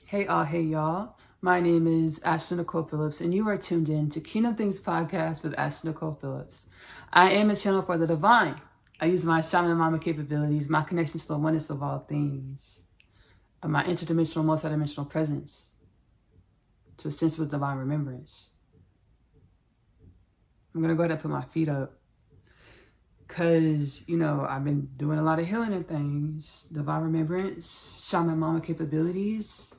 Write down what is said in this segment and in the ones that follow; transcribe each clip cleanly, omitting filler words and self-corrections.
Hey y'all. My name is Nicole Phillips, and you are tuned in to Kingdom Things Podcast with Nicole Phillips. I am a channel for the divine. I use my shaman mama capabilities, my connection to the oneness of all things, my interdimensional, multidimensional presence to a sense with divine remembrance. I'm going to go ahead and put my feet up because, I've been doing a lot of healing and things, divine remembrance, shaman mama capabilities.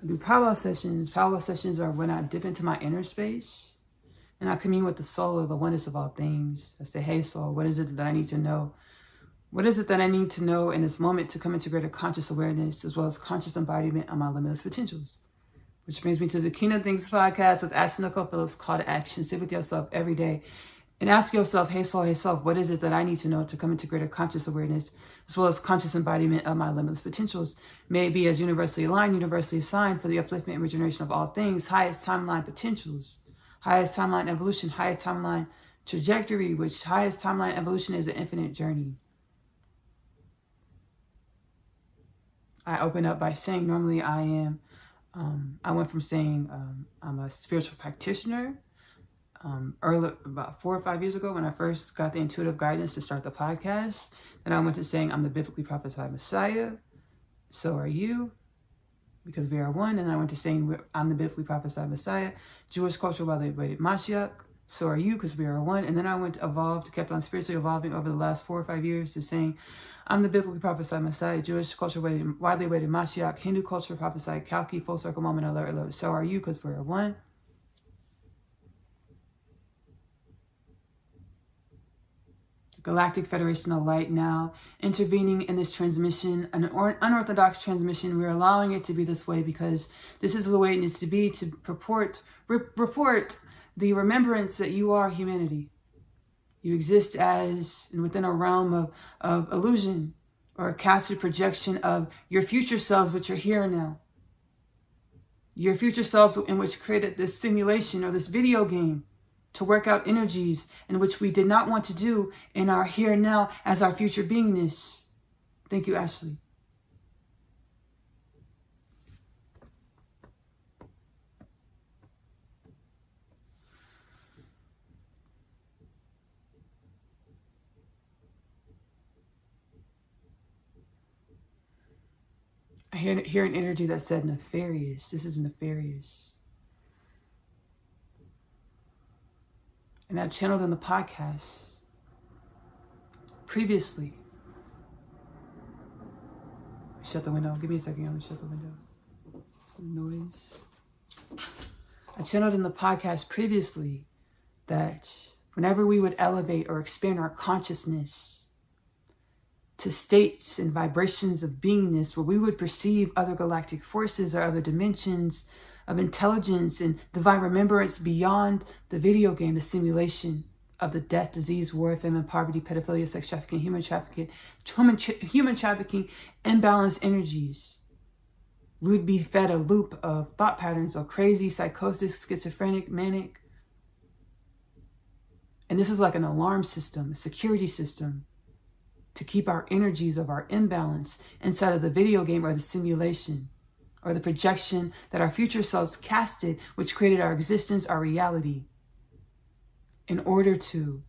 I do powwow sessions. Powwow sessions are when I dip into my inner space and I commune with the soul of the oneness of all things. I say, hey soul, what is it that I need to know? What is it that I need to know in this moment to come into greater conscious awareness as well as conscious embodiment of my limitless potentials? Which brings me to the Kingdom Things Podcast with Nicole Phillips. Call to action. Sit with yourself every day and ask yourself, hey soul, what is it that I need to know to come into greater conscious awareness as well as conscious embodiment of my limitless potentials? May it be as universally aligned, universally assigned for the upliftment and regeneration of all things, highest timeline potentials, highest timeline evolution, highest timeline trajectory, which highest timeline evolution is an infinite journey. I open up by saying normally I went from saying I'm a spiritual practitioner early, about 4 or 5 years ago when I first got the intuitive guidance to start the podcast. Then I went to saying I'm the biblically prophesied Messiah. So are you, because we are one. And I went to saying I'm the biblically prophesied Messiah. Jewish culture while they waited Mashiach. So are you, because we are one. And then I went to evolve, kept on spiritually evolving over the last 4 or 5 years to saying I'm the biblically prophesied Messiah. Jewish culture widely awaited Mashiach. Hindu culture prophesied Kalki. Full circle moment alert. So are you, because we are one. Galactic Federation of Light now intervening in this transmission, an unorthodox transmission. We're allowing it to be this way because this is the way it needs to be to report the remembrance that you are humanity. You exist as within a realm of illusion or a casted projection of your future selves, which are here and now. Your future selves in which created this simulation or this video game to work out energies in which we did not want to do in our here and now as our future beingness. Thank you, Ashley. I hear an energy that said nefarious. This is nefarious. And I've channeled in the podcast previously. Shut the window. Give me a second. I'm going to shut the window. Some noise. I channeled in the podcast previously that whenever we would elevate or expand our consciousness to states and vibrations of beingness where we would perceive other galactic forces or other dimensions of intelligence and divine remembrance beyond the video game, the simulation of the death, disease, war, famine, poverty, pedophilia, sex trafficking, human trafficking, imbalanced energies. We would be fed a loop of thought patterns of crazy, psychosis, schizophrenic, manic. And this is like an alarm system, a security system to keep our energies of our imbalance inside of the video game or the simulation, or the projection that our future selves casted, which created our existence, our reality, in order to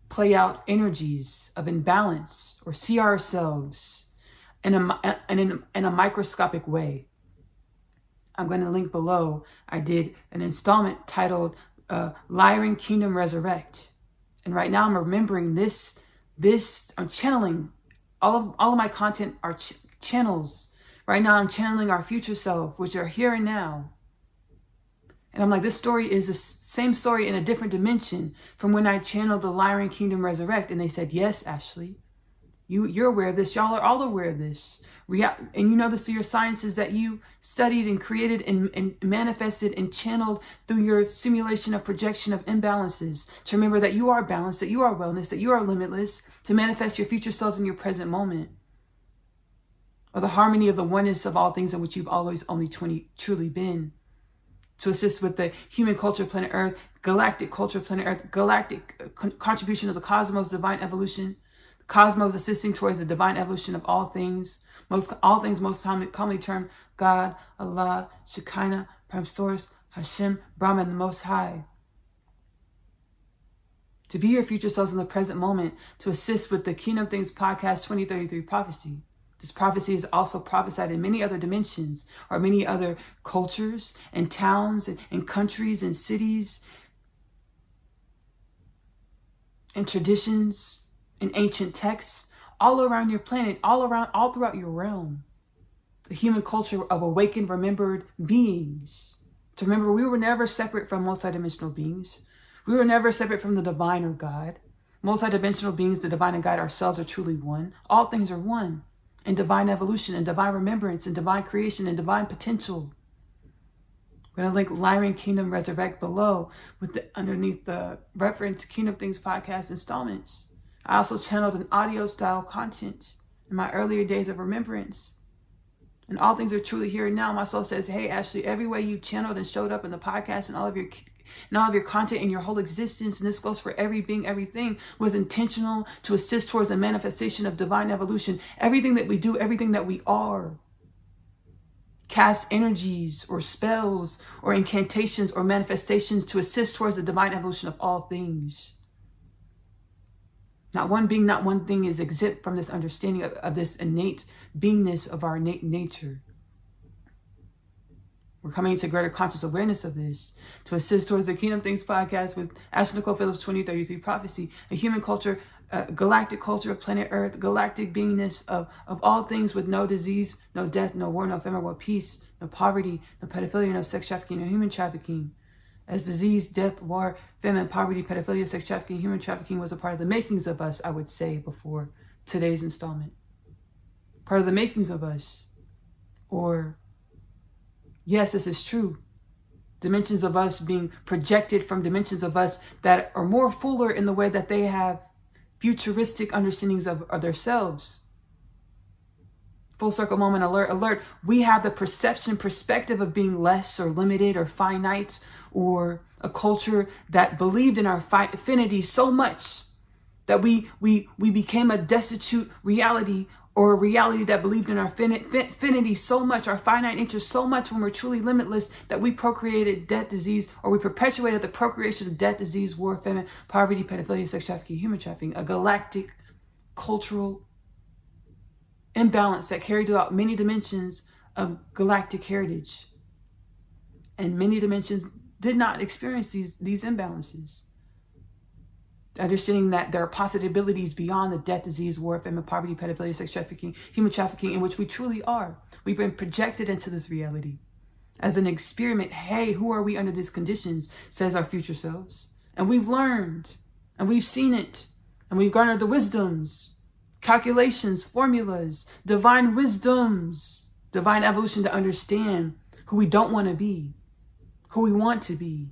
play out energies of imbalance or see ourselves in a microscopic way. I'm going to link below. I did an installment titled Lyran Kingdom Resurrect. And right now I'm remembering this, I'm channeling. All of my content are channels. Right now I'm channeling our future self, which are here and now. And I'm like, this story is the same story in a different dimension from when I channeled the Lyran Kingdom Resurrect. And they said, yes, Ashley, you're aware of this. Y'all are all aware of this. And you know this through your sciences that you studied and created and manifested and channeled through your simulation of projection of imbalances. To remember that you are balanced, that you are wellness, that you are limitless, to manifest your future selves in your present moment. Or the harmony of the oneness of all things in which you've always only truly been. To assist with the human culture, planet Earth, galactic culture, planet Earth, galactic contribution of the cosmos, divine evolution, cosmos assisting towards the divine evolution of all things most commonly termed God, Allah, Shekinah, Prime Source, Hashem, Brahman, the Most High. To be your future selves in the present moment, to assist with the Kingdom Things Podcast 2033 prophecy. This prophecy is also prophesied in many other dimensions, or many other cultures and towns and countries and cities and traditions and ancient texts all around your planet, all throughout your realm. The human culture of awakened, remembered beings. To remember, we were never separate from multidimensional beings. We were never separate from the divine or God. Multidimensional beings, the divine and God ourselves are truly one. All things are one. In divine evolution, and divine remembrance, and divine creation, and divine potential. I'm going to link Lyran Kingdom Resurrect below underneath the reference Kingdom Things Podcast installments. I also channeled an audio style content in my earlier days of remembrance. And all things are truly here and now. My soul says, hey, Ashley, every way you channeled and showed up in the podcast and all of your content and your whole existence, and this goes for every being, everything, was intentional to assist towards the manifestation of divine evolution. Everything that we do, everything that we are, cast energies or spells or incantations or manifestations to assist towards the divine evolution of all things. Not one being, not one thing is exempt from this understanding of this innate beingness of our innate nature. We're coming into greater conscious awareness of this to assist towards the Kingdom Things Podcast with Nicole Phillips 2033 prophecy, a human culture, galactic culture of planet Earth, galactic beingness of all things with no disease, no death, no war, no ephemeral peace, no poverty, no pedophilia, no sex trafficking, no human trafficking. As disease, death, war, famine, poverty, pedophilia, sex trafficking, human trafficking was a part of the makings of us, I would say, before today's installment. Part of the makings of us. Or, yes, this is true. Dimensions of us being projected from dimensions of us that are more fuller in the way that they have futuristic understandings of themselves. Full circle moment alert. We have the perspective of being less or limited or finite, or a culture that believed in our finity so much that we became a destitute reality, or a reality that believed in our finity so much, our finite nature so much, when we're truly limitless, that we procreated death, disease, or we perpetuated the procreation of death, disease, war, famine, poverty, pedophilia, sex trafficking, human trafficking, a galactic cultural imbalance that carried out many dimensions of galactic heritage. And many dimensions did not experience these imbalances. Understanding that there are possibilities beyond the death, disease, war, famine, poverty, pedophilia, sex trafficking, human trafficking, in which we truly are. We've been projected into this reality as an experiment. Hey, who are we under these conditions, says our future selves. And we've learned, and we've seen it, and we've garnered the wisdoms, calculations, formulas, divine wisdoms, divine evolution to understand who we don't want to be, who we want to be.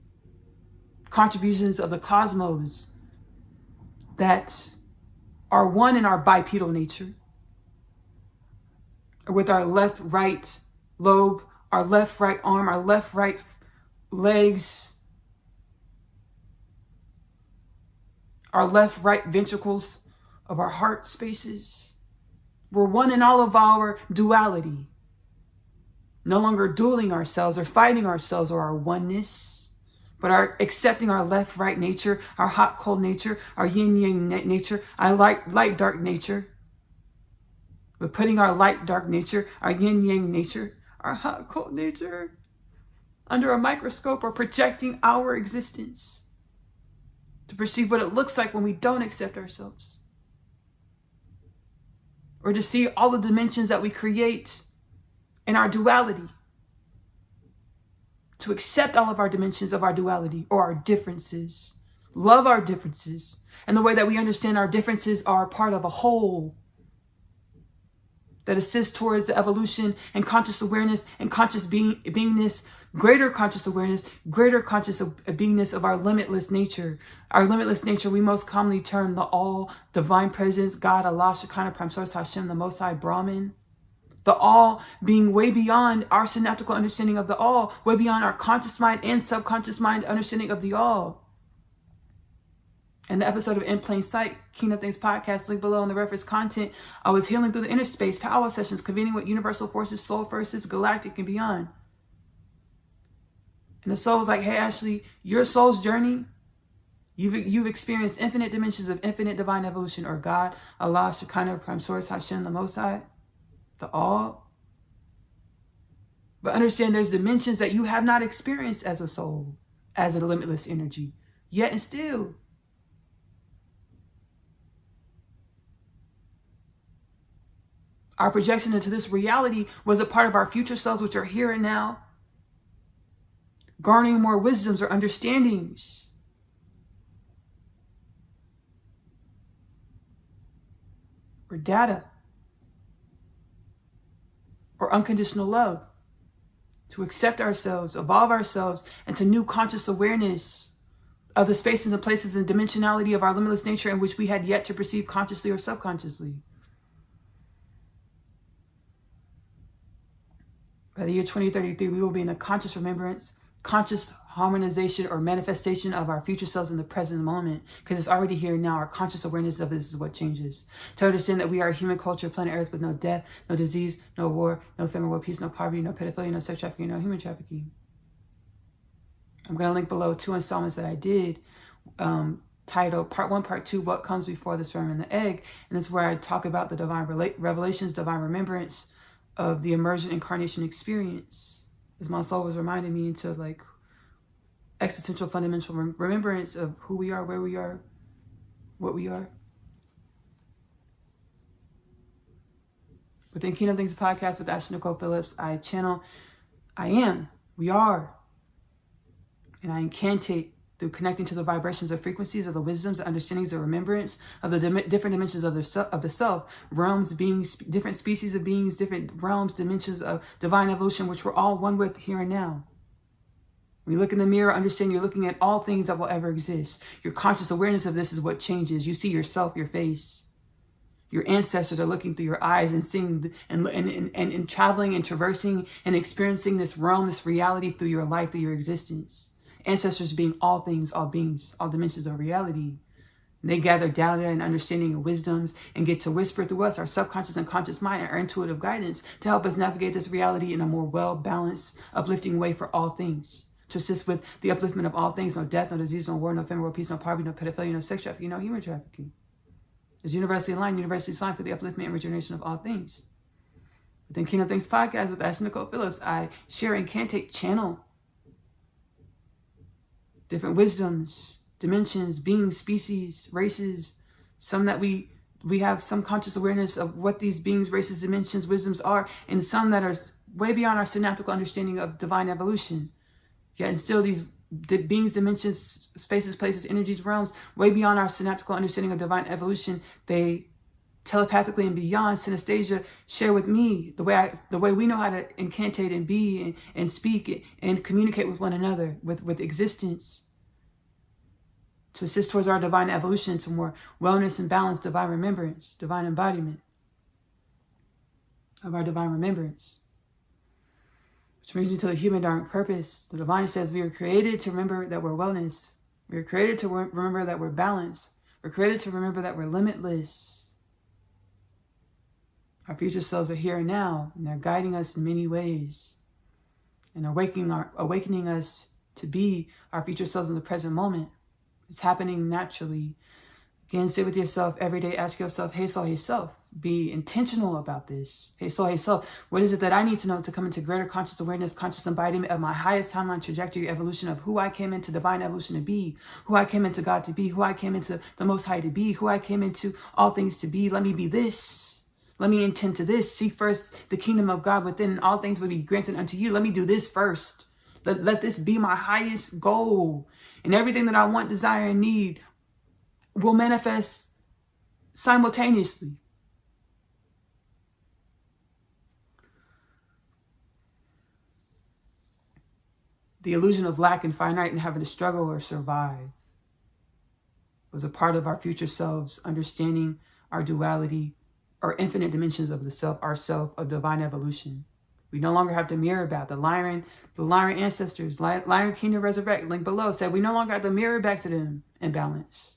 Contributions of the cosmos that are one in our bipedal nature, or with our left, right lobe, our left, right arm, our left, right legs, our left, right ventricles of our heart spaces. We're one in all of our duality. No longer dueling ourselves or fighting ourselves or our oneness, but our accepting our left, right nature, our hot, cold nature, our yin, yang nature, our light, dark nature. We're putting our light, dark nature, our yin, yang nature, our hot, cold nature under a microscope, or projecting our existence to perceive what it looks like when we don't accept ourselves. Or to see all the dimensions that we create in our duality. To accept all of our dimensions of our duality or our differences. Love our differences. And the way that we understand our differences are part of a whole that assists towards the evolution and conscious awareness and conscious beingness, greater conscious awareness, greater conscious beingness of our limitless nature. Our limitless nature we most commonly term the all, divine presence, God, Allah, Shekinah, Prime Source, Hashem, the Most High, Brahman. The all being way beyond our synaptical understanding of the all, way beyond our conscious mind and subconscious mind understanding of the all. In the episode of In Plain Sight, Kingdom Things podcast, link below in the reference content, I was healing through the inner space, power sessions, convening with universal forces, soul forces, galactic and beyond. And the soul was like, hey, Ashley, your soul's journey, you've experienced infinite dimensions of infinite divine evolution, or God, Allah, Shekinah, Prime Source, Hashem, the Most High, the All. But understand there's dimensions that you have not experienced as a soul, as a limitless energy, yet and still. Our projection into this reality was a part of our future selves, which are here and now, garnering more wisdoms or understandings. Or data. Or unconditional love. To accept ourselves, evolve ourselves into new conscious awareness of the spaces and places and dimensionality of our limitless nature in which we had yet to perceive consciously or subconsciously. By the year 2033, we will be in a conscious remembrance, conscious harmonization or manifestation of our future selves in the present moment, because it's already here now. Our conscious awareness of this is what changes. To understand that we are a human culture, planet Earth, with no death, no disease, no war, no famine, world peace, no poverty, no pedophilia, no sex trafficking, no human trafficking. I'm going to link below 2 installments that I did, titled Part 1, Part 2, What Comes Before the Sperm and the Egg. And this is where I talk about the divine revelations, divine remembrance of the emergent incarnation experience, as my soul was reminding me into like existential fundamental remembrance of who we are, where we are, what we are. Within Kingdom Things podcast with Ashley Nicole Phillips, I channel I am, we are, and I incantate through connecting to the vibrations of frequencies of the wisdoms, the understandings, the remembrance of the different dimensions of the self, realms, beings, different species of beings, different realms, dimensions of divine evolution, which we're all one with here and now. When you look in the mirror, understand you're looking at all things that will ever exist. Your conscious awareness of this is what changes. You see yourself, your face. Your ancestors are looking through your eyes and seeing and traveling and traversing and experiencing this realm, this reality through your life, through your existence. Ancestors being all things, all beings, all dimensions of reality. And they gather data and understanding and wisdoms and get to whisper through us, our subconscious and conscious mind, our intuitive guidance to help us navigate this reality in a more well-balanced, uplifting way for all things. To assist with the upliftment of all things, no death, no disease, no war, no famine, world peace, no poverty, no pedophilia, no sex trafficking, no human trafficking. It's universally aligned, universally signed for the upliftment and regeneration of all things. Within Kingdom Things podcast with Ashley Nicole Phillips, I share and incantate, channel different wisdoms, dimensions, beings, species, races, some that we have some conscious awareness of what these beings, races, dimensions, wisdoms are, and some that are way beyond our synaptical understanding of divine evolution. Yet and still these beings, dimensions, spaces, places, energies, realms, way beyond our synaptical understanding of divine evolution, they telepathically and beyond synesthesia share with me the way we know how to incantate and be and speak and communicate with one another, with existence, to assist towards our divine evolution, to more wellness and balance, divine remembrance, divine embodiment of our divine remembrance. Which brings me to the human dharmic purpose. The divine says we are created to remember that we're wellness. We are created to remember that we're balanced. We're created to remember that we're limitless. Our future selves are here and now, and they're guiding us in many ways and awakening us to be our future selves in the present moment. It's happening naturally. Again, sit with yourself every day. Ask yourself, hey soul, hey self. Be intentional about this. Hey soul, hey self. What is it that I need to know to come into greater conscious awareness, conscious embodiment of my highest timeline trajectory evolution of who I came into divine evolution to be, who I came into God to be, who I came into the Most High to be, who I came into all things to be. Let me be this. Let me intend to this. Seek first the kingdom of God within, and all things will be granted unto you. Let me do this first. Let this be my highest goal. And everything that I want, desire, and need will manifest simultaneously. The illusion of lack and finite and having to struggle or survive was a part of our future selves, understanding our duality or infinite dimensions of the self, our self, of divine evolution. We no longer have to mirror back. The Lyran ancestors, Lyran Kingdom Resurrect, link below, said we no longer have to mirror back to them in balance.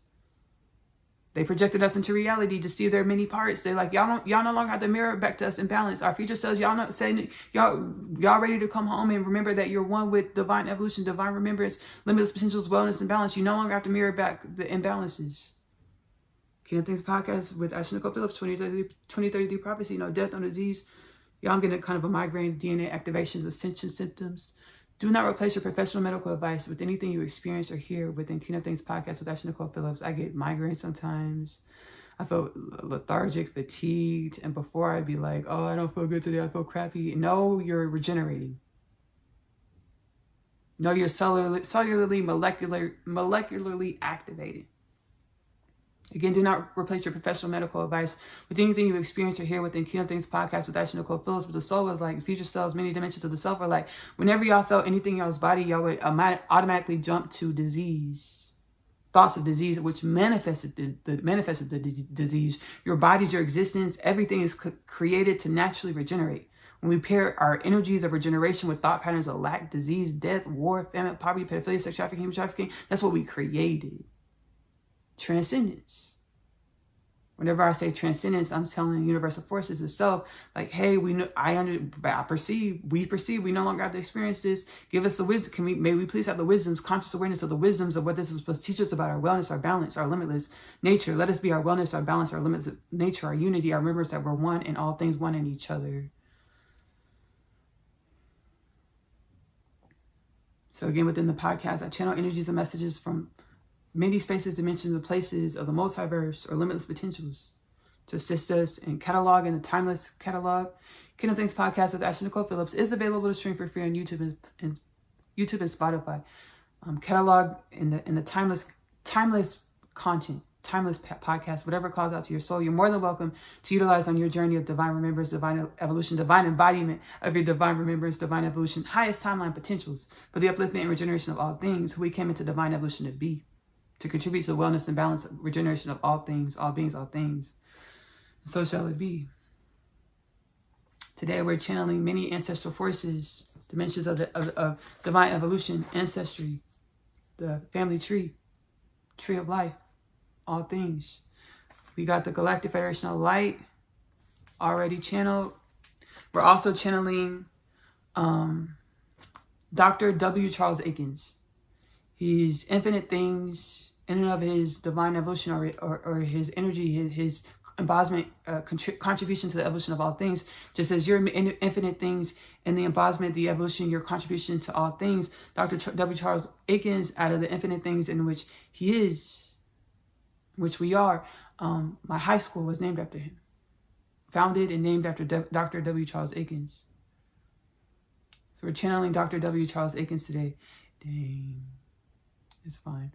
They projected us into reality to see their many parts. They're like, y'all no longer have to mirror back to us in balance. Our future selves, y'all not saying y'all ready to come home and remember that you're one with divine evolution, divine remembrance, limitless potentials, wellness, and balance. You no longer have to mirror back the imbalances. Kingdom Things Podcast with Nicole Phillips, 2033 prophecy, no death, no disease. Y'all, I'm getting kind of a migraine, DNA activations, ascension symptoms. Do not replace your professional medical advice with anything you experience or hear within Kingdom Things Podcast with Nicole Phillips. I get migraines sometimes. I feel lethargic, fatigued. And before I'd be like, oh, I don't feel good today. I feel crappy. No, you're regenerating. No, you're cellularly, molecularly activated. Again, do not replace your professional medical advice with anything you experience or hear within Kingdom Things Podcast with Nicole Phillips. But the soul is like future selves, many dimensions of the self are like, whenever y'all felt anything in y'all's body, y'all would automatically jump to disease. Thoughts of disease, which manifested the disease. Your bodies, your existence, everything is created to naturally regenerate. When we pair our energies of regeneration with thought patterns of lack, disease, death, war, famine, poverty, pedophilia, sex trafficking, human trafficking, that's what we created. Transcendence. Whenever I say transcendence, I'm telling universal forces itself, like, hey, we know, we perceive, we no longer have to experience this. Give us the wisdom. May we please have the wisdoms, conscious awareness of the wisdoms of what this is supposed to teach us about our wellness, our balance, our limitless nature. Let us be our wellness, our balance, our limitless nature, our unity, our remembrance that we're one in all things, one in each other. So again, within the podcast, I channel energies and messages from many spaces, dimensions, and places of the multiverse or limitless potentials to assist us in cataloging the timeless catalog. Kingdom Things Podcast with Nicole Phillips is available to stream for free on YouTube and Spotify. Catalog in the timeless content, timeless podcast, whatever calls out to your soul. You're more than welcome to utilize on your journey of divine remembrance, divine evolution, divine embodiment of your divine remembrance, divine evolution, highest timeline potentials for the upliftment and regeneration of all things, who we came into divine evolution to be. To contribute to the wellness and balance, regeneration of all things, all beings, all things. And so shall it be. Today we're channeling many ancestral forces, dimensions of divine evolution, ancestry, the family tree of life, all things. We got the Galactic Federation of Light already channeled. We're also channeling Dr. W. Charles Aikens. He's infinite things in and of his divine evolution or his energy, his embodiment, contribution to the evolution of all things. Just as you're infinite things in the embodiment, the evolution, your contribution to all things, Dr. W. Charles Aikens, out of the infinite things in which he is, which we are, my high school was named after him. Founded and named after Dr. W. Charles Aikens. So we're channeling Dr. W. Charles Aikens today. Dang. It's fine.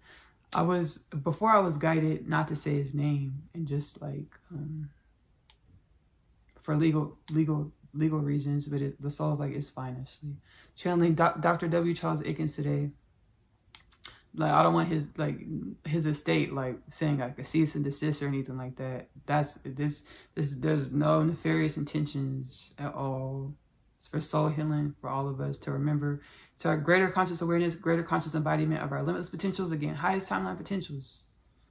Before I was guided not to say his name and just like, for legal reasons, but the soul's like, it's fine actually. Channeling Dr. W. Charles Aikens today. Like, I don't want his estate, like saying like a cease and desist or anything like that. There's no nefarious intentions at all. It's for soul healing for all of us to remember, to our greater conscious awareness, greater conscious embodiment of our limitless potentials. Again, highest timeline potentials,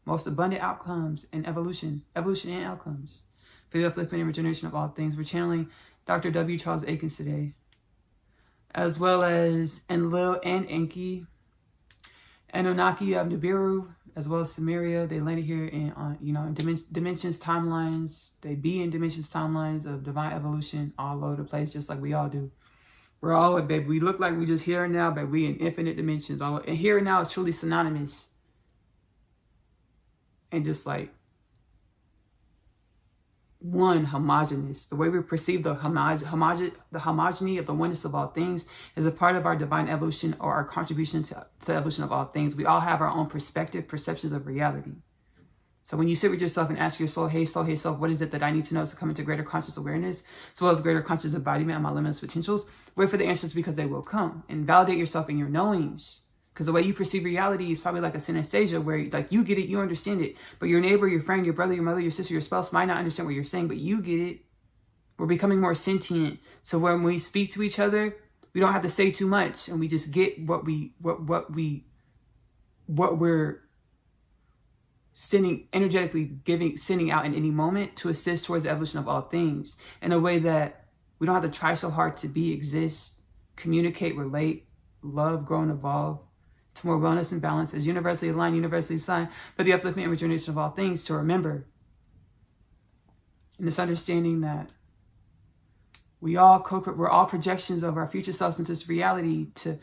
most abundant outcomes and evolution and outcomes for the upliftment and regeneration of all things. We're channeling Dr. W. Charles Aikens today, as well as Enlil and Enki, Anunnaki of Nibiru, as well as Samaria. They landed here in, dimensions, timelines. They be in dimensions, timelines of divine evolution all over the place, just like we all do. We're all, baby, we look like we just here and now, but we in infinite dimensions. And here and now is truly synonymous. And just like one, homogeneous. The way we perceive the homogeny of the oneness of all things is a part of our divine evolution or our contribution to the evolution of all things. We all have our own perceptions of reality. So when you sit with yourself and ask your soul, hey, self, what is it that I need to know to come into greater conscious awareness, as well as greater conscious embodiment of my limitless potentials? Wait for the answers because they will come. And validate yourself in your knowings. Because the way you perceive reality is probably like a synesthesia where like you get it, you understand it. But your neighbor, your friend, your brother, your mother, your sister, your spouse might not understand what you're saying, but you get it. We're becoming more sentient. So when we speak to each other, we don't have to say too much. And we just get what we're sending out in any moment to assist towards the evolution of all things in a way that we don't have to try so hard to be, exist, communicate, relate, love, grow, and evolve to more wellness and balance as universally aligned, universally assigned, but the upliftment and regeneration of all things to remember. And this understanding that we're all projections of our future selves into this reality to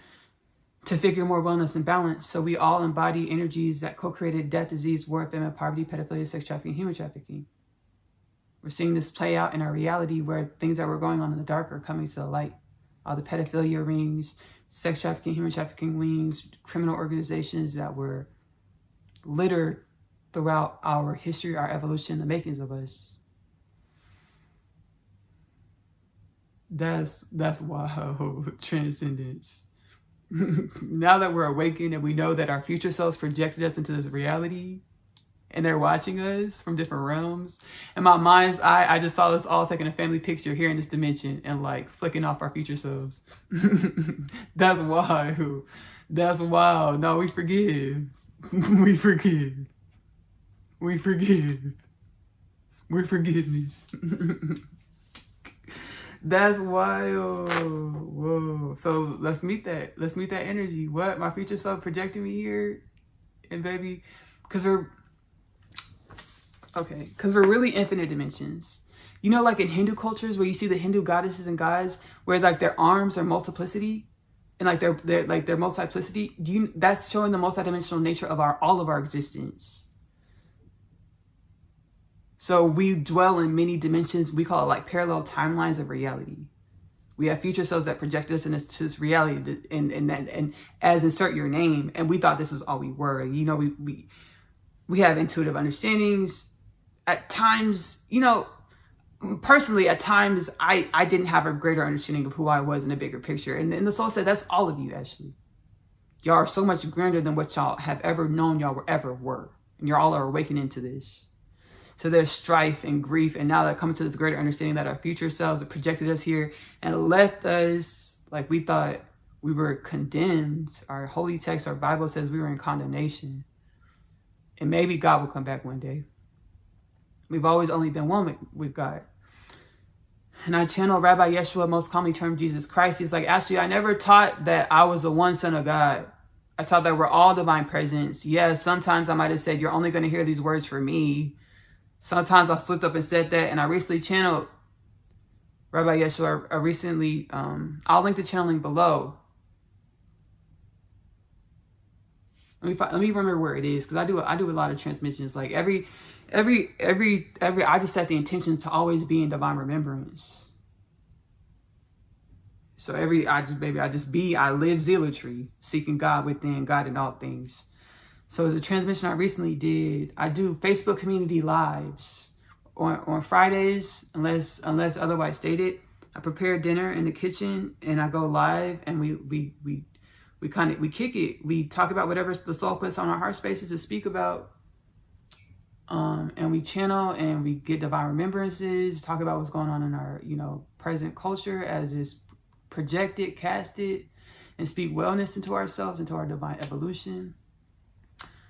figure more wellness and balance. So we all embody energies that co-created death, disease, war, famine, poverty, pedophilia, sex trafficking, human trafficking. We're seeing this play out in our reality where things that were going on in the dark are coming to the light. All the pedophilia rings, sex trafficking, human trafficking wings, criminal organizations that were littered throughout our history, our evolution, the makings of us. That's wow, transcendence. Now that we're awakened and we know that our future selves projected us into this reality and they're watching us from different realms. In my mind's eye, I just saw us all taking a family picture here in this dimension and like flicking off our future selves. That's wild. That's wild. No, we forgive. We forgive. We forgive. We're forgiveness. That's wild. Whoa. So let's meet that. Let's meet that energy. What? My future self projecting me here? And baby, because we're really infinite dimensions. You know, like in Hindu cultures where you see the Hindu goddesses and gods where like their arms are multiplicity and like their multiplicity. That's showing the multidimensional nature of all of our existence. So we dwell in many dimensions. We call it like parallel timelines of reality. We have future selves that projected us into this reality and as insert your name. And we thought this was all we were. You know, we have intuitive understandings. At times, you know, personally, at times I didn't have a greater understanding of who I was in a bigger picture. And the soul said, that's all of you, actually. Y'all are so much grander than what y'all have ever known y'all ever were. And y'all all are awakening to this. So there's strife and grief. And now that coming to this greater understanding that our future selves have projected us here and left us like we thought we were condemned. Our holy text, our Bible says we were in condemnation. And maybe God will come back one day. We've always only been one with God. And I channel Rabbi Yeshua, most commonly termed Jesus Christ. He's like, actually, I never taught that I was the one son of God. I taught that we're all divine presence. Yes, sometimes I might have said, you're only going to hear these words for me. Sometimes I slipped up and said that. And I recently channeled Rabbi Yeshua. I'll link the channeling below. Let me remember where it is, because I do a lot of transmissions. Like every I just set the intention to always be in divine remembrance. So I live zealotry, seeking God within, God in all things. So as a transmission I recently did, I do Facebook community lives on Fridays, unless otherwise stated. I prepare dinner in the kitchen and I go live and we kick it. We talk about whatever the soul puts on our heart spaces to speak about. And we channel and we get divine remembrances, talk about what's going on in our, present culture as it's projected, casted, and speak wellness into ourselves, into our divine evolution.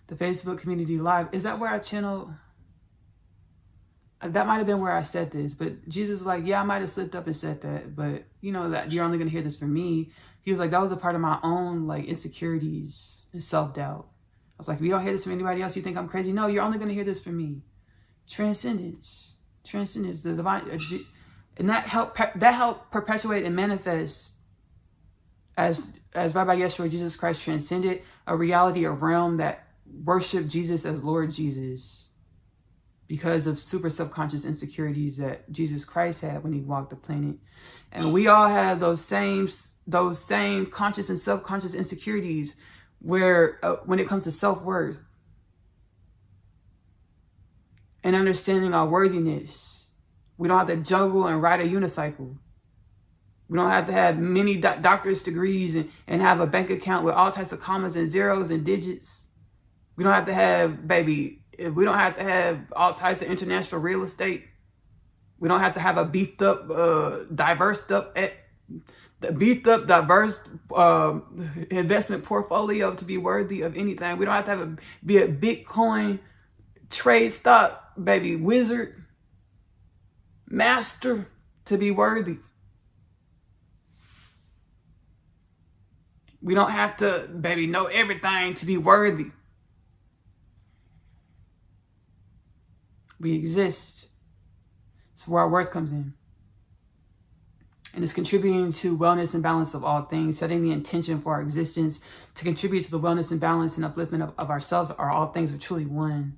The Facebook community live, is that where I channel? That might have been where I said this, but Jesus was like, yeah, I might have slipped up and said that, but that you're only going to hear this from me. He was like, that was a part of my own insecurities and self-doubt. I was like, if you don't hear this from anybody else, you think I'm crazy. No, you're only going to hear this from me. Transcendence, the divine, and that helped perpetuate and manifest as Rabbi Yeshua, Jesus Christ transcended a reality, a realm that worshiped Jesus as Lord Jesus because of super subconscious insecurities that Jesus Christ had when he walked the planet. And we all have those same conscious and subconscious insecurities where when it comes to self-worth and understanding our worthiness, we don't have to juggle and ride a unicycle. We don't have to have many doctorate degrees and have a bank account with all types of commas and zeros and digits. We don't have to have, we don't have to have all types of international real estate. We don't have to have a beefed up, diverse investment portfolio to be worthy of anything. We don't have to be a Bitcoin trade stock, baby, wizard, master to be worthy. We don't have to, baby, know everything to be worthy. We exist. It's where our worth comes in. And it's contributing to wellness and balance of all things, setting the intention for our existence to contribute to the wellness and balance and upliftment of ourselves are all things are truly one.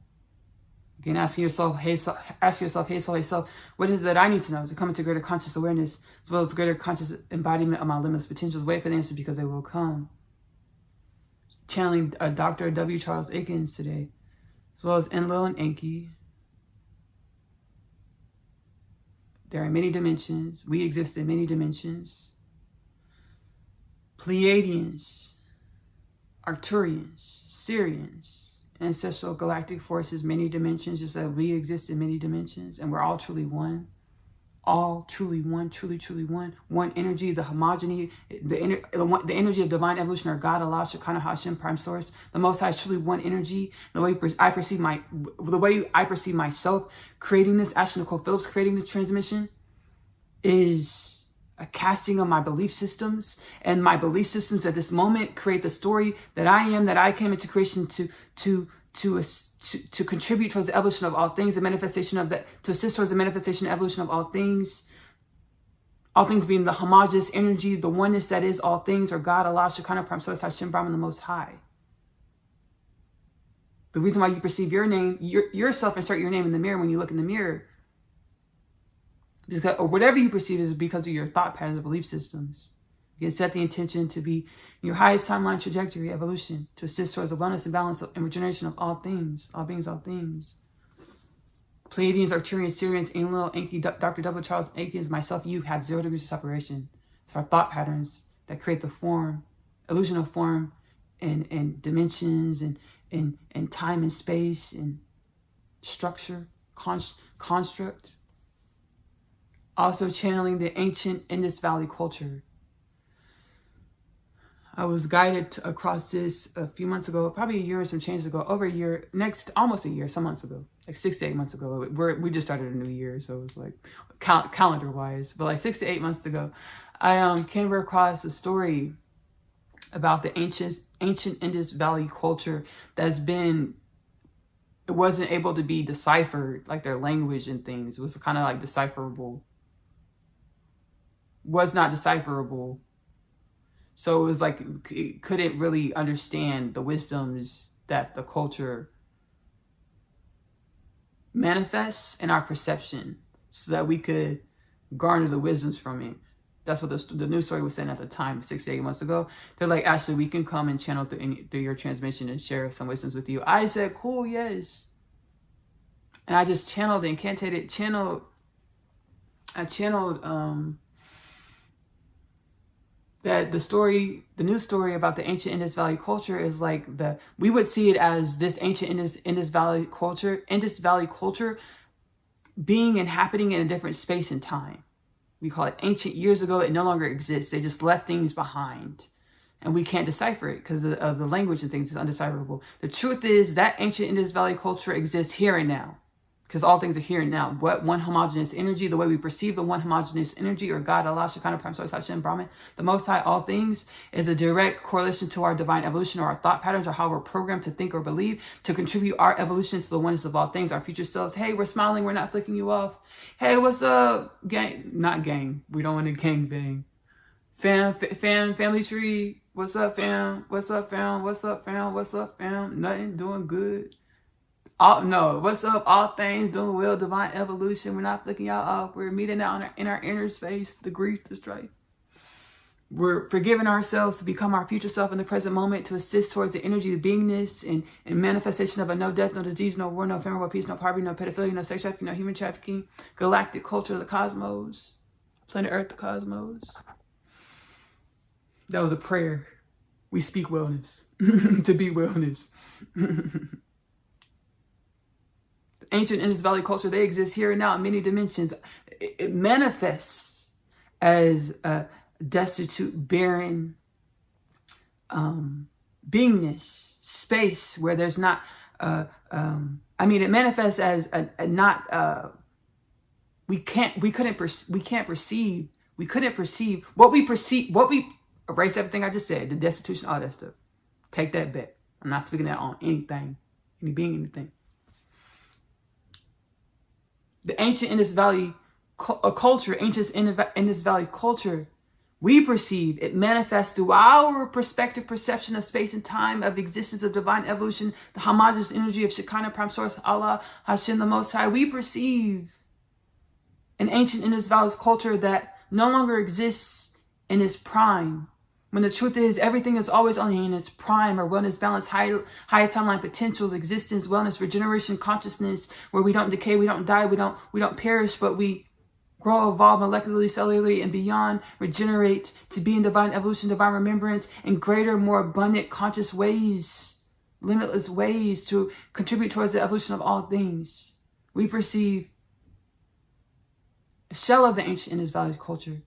Again, asking yourself, hey soul, what is it that I need to know to come into greater conscious awareness, as well as greater conscious embodiment of my limitless potentials? Wait for the answers because they will come. Channeling Dr. W. Charles Aikens today, as well as Enlil and Enki. There are many dimensions. We exist in many dimensions. Pleiadians, Arcturians, Sirians, ancestral galactic forces, many dimensions, just like we exist in many dimensions, and we're all truly one. All truly one, truly, truly one. One energy, the homogeny, the energy of divine evolution, or God, Allah, Shekinah, Hashem, Prime Source. The Most High is truly one energy. The way I perceive myself creating this, Ashley Nicole Phillips creating this transmission, is a casting of my belief systems. And my belief systems at this moment create the story that I am, that I came into creation to contribute towards the evolution of all things, the manifestation of that, to assist towards the manifestation and evolution of all things being the homogeneous energy, the oneness that is all things, or God, Allah, Shekinah, Prime Source, Hashem, Brahman, the Most High. The reason why you perceive your name, yourself, insert your name in the mirror when you look in the mirror, because, or whatever you perceive is because of your thought patterns, belief systems. You can set the intention to be in your highest timeline trajectory, evolution, to assist towards the wellness and balance and regeneration of all things, all beings, all things. Pleiadians, Arcturians, Sirians, Enlil, Enki, Dr. W. Charles Aikens, myself, you have 0 degrees of separation. It's our thought patterns that create the form, illusion of form, and dimensions, and time and space, and structure, construct. Also channeling the ancient Indus Valley culture. I was guided across this a few months ago, probably a year or some change ago, over a year, almost a year, some months ago, like 6 to 8 months ago. We just started a new year, so it was like calendar wise, but like 6 to 8 months ago, I came across a story about the ancient Indus Valley culture it wasn't able to be deciphered, like their language and things. It was kind of like was not decipherable. So it was like, it couldn't really understand the wisdoms that the culture manifests in our perception so that we could garner the wisdoms from it. That's what the news story was saying at the time, 6 to 8 months ago. They're like, Ashley, we can come and channel through your transmission and share some wisdoms with you. I said, cool, yes. And I just channeled, that the news story about the ancient Indus Valley culture is like we would see it as this ancient Indus Valley culture being and happening in a different space and time. We call it ancient. Years ago, it no longer exists. They just left things behind. And we can't decipher it because of the language and things. It's undecipherable. The truth is that ancient Indus Valley culture exists here and now. Because all things are here and now. What one homogeneous energy, the way we perceive the one homogeneous energy, or God, Allah, Shekinah, Prime Source, Hashem, Brahman, the Most High, all things, is a direct correlation to our divine evolution, or our thought patterns, or how we're programmed to think or believe, to contribute our evolution to the oneness of all things, our future selves. Hey, we're smiling, we're not flicking you off. Hey, what's up, gang? Not gang. We don't want to gang bang. Family tree. What's up, fam? What's up, fam? What's up, fam? What's up, fam? Nothing, doing good. What's up? All things doing well, divine evolution. We're not flicking y'all off. We're meeting out in our inner space, the grief, the strife. We're forgiving ourselves to become our future self in the present moment, to assist towards the energy of beingness and manifestation of a no death, no disease, no war, no famine, no peace, no poverty, no pedophilia, no sex trafficking, no human trafficking, galactic culture of the cosmos, planet Earth, the cosmos. That was a prayer. We speak wellness to be wellness. Ancient Indus Valley culture, they exist here and now in many dimensions. It manifests as a destitute, barren beingness, space where there's not I mean, it manifests as a not, we couldn't perceive what we erase everything I just said, the destitution, all that stuff. Take that back. I'm not speaking that on anything, any being, anything. The ancient Indus Valley culture, ancient Indus Valley culture, we perceive, it manifests through our perspective, perception of space and time, of existence, of divine evolution, the homogeneous energy of Shekinah, Prime Source, Allah, Hashem, the Most High. We perceive an ancient Indus Valley culture that no longer exists in its prime. When the truth is, everything is always only in its prime, or wellness, balance, highest timeline potentials, existence, wellness, regeneration, consciousness, where we don't decay, we don't die, we don't perish, but we grow, evolve molecularly, cellularly, and beyond, regenerate to be in divine evolution, divine remembrance, in greater, more abundant, conscious ways, limitless ways to contribute towards the evolution of all things. We perceive a shell of the ancient Indus Valley culture,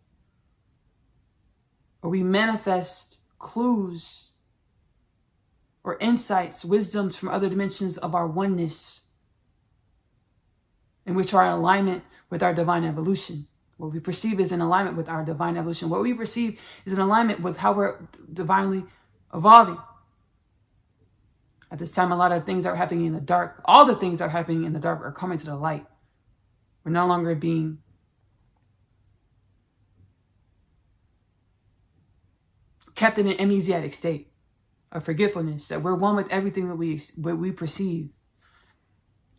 or we manifest clues or insights, wisdoms from other dimensions of our oneness, in which are in alignment with our divine evolution. What we perceive is in alignment with our divine evolution. What we perceive is in alignment with how we're divinely evolving. At this time, a lot of things are happening in the dark. All the things that are happening in the dark are coming to the light. We're no longer being kept in an amnesiac state of forgetfulness, that we're one with everything that we perceive.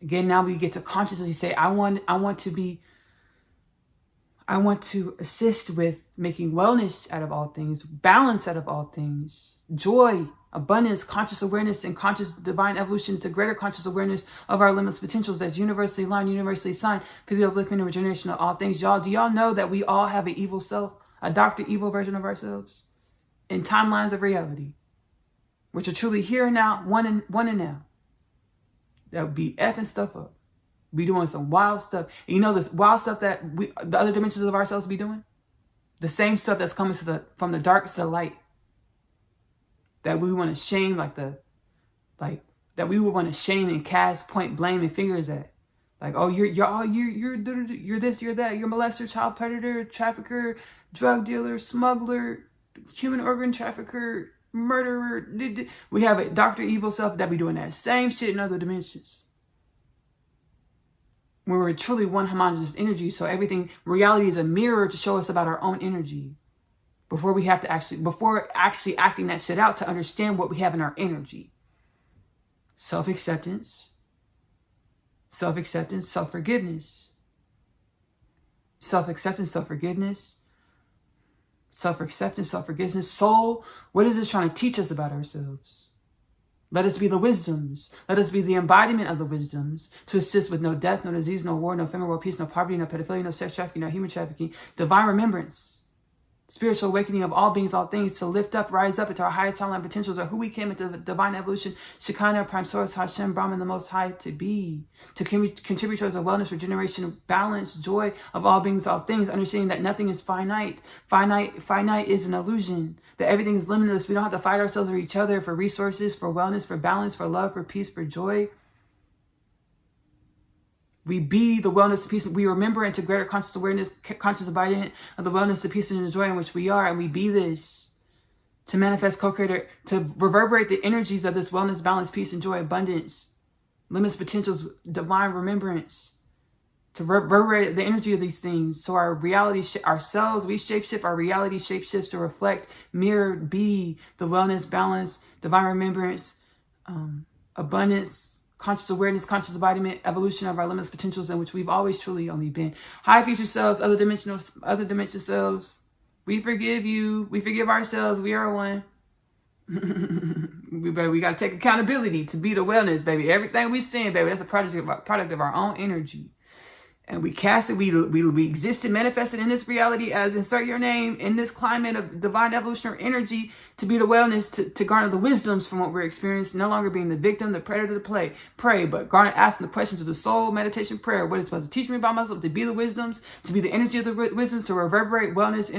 Again, now we get to consciously say, I want to assist with making wellness out of all things, balance out of all things, joy, abundance, conscious awareness, and conscious divine evolution to greater conscious awareness of our limitless potentials that's universally aligned, universally assigned for the upliftment and regeneration of all things. Y'all, do y'all know that we all have an evil self, a Dr. Evil version of ourselves in timelines of reality, which are truly here and now, one and now, that would be effing stuff up, be doing some wild stuff. And you know this wild stuff that the other dimensions of ourselves be doing? The same stuff that's coming from the dark to the light, that we want to shame, that we would want to shame and cast, point, blame, and fingers at. Like, oh, you're this, you're that, you're a molester, child predator, trafficker, drug dealer, smuggler, human organ trafficker, murderer. We have a Dr. Evil self that be doing that same shit in other dimensions, where we're truly one homogeneous energy. So reality is a mirror to show us about our own energy before actually acting that shit out, to understand what we have in our energy. Self-acceptance, self-forgiveness. Self-acceptance, self-forgiveness. Self-acceptance, self-forgiveness. Soul, what is this trying to teach us about ourselves? Let us be the wisdoms. Let us be the embodiment of the wisdoms to assist with no death, no disease, no war, no famine, world peace, no poverty, no pedophilia, no sex trafficking, no human trafficking. Divine remembrance. Spiritual awakening of all beings, all things, to lift up, rise up into our highest timeline potentials, or who we came into divine evolution, Shekinah, Prime Source, Hashem, Brahman, the Most High, to be. To contribute towards the wellness, regeneration, balance, joy of all beings, all things, understanding that nothing is finite. Finite is an illusion. That everything is limitless. We don't have to fight ourselves or each other for resources, for wellness, for balance, for love, for peace, for joy. We be the wellness, the peace. We remember into greater conscious awareness, conscious embodiment of the wellness, the peace, and the joy in which we are. And we be this to manifest, co-creator, to reverberate the energies of this wellness, balance, peace, and joy, abundance, limitless potentials, divine remembrance, to reverberate the energy of these things. So our reality, ourselves, we shapeshift, our reality shapeshifts to reflect, mirror, be the wellness, balance, divine remembrance, abundance, conscious awareness, conscious embodiment, evolution of our limitless potentials in which we've always truly only been. High future selves, other dimensional selves. We forgive you. We forgive ourselves. We are one. We got to take accountability to be the wellness, baby. Everything we send, baby, that's a product of our own energy. And we cast it, we exist and manifested in this reality as insert your name in this climate of divine evolutionary energy to be the wellness, to garner the wisdoms from what we're experiencing, no longer being the victim, the predator, to pray, but asking the questions of the soul, meditation, prayer. What is supposed to teach me about myself? To be the wisdoms, to be the energy of the wisdoms, to reverberate wellness,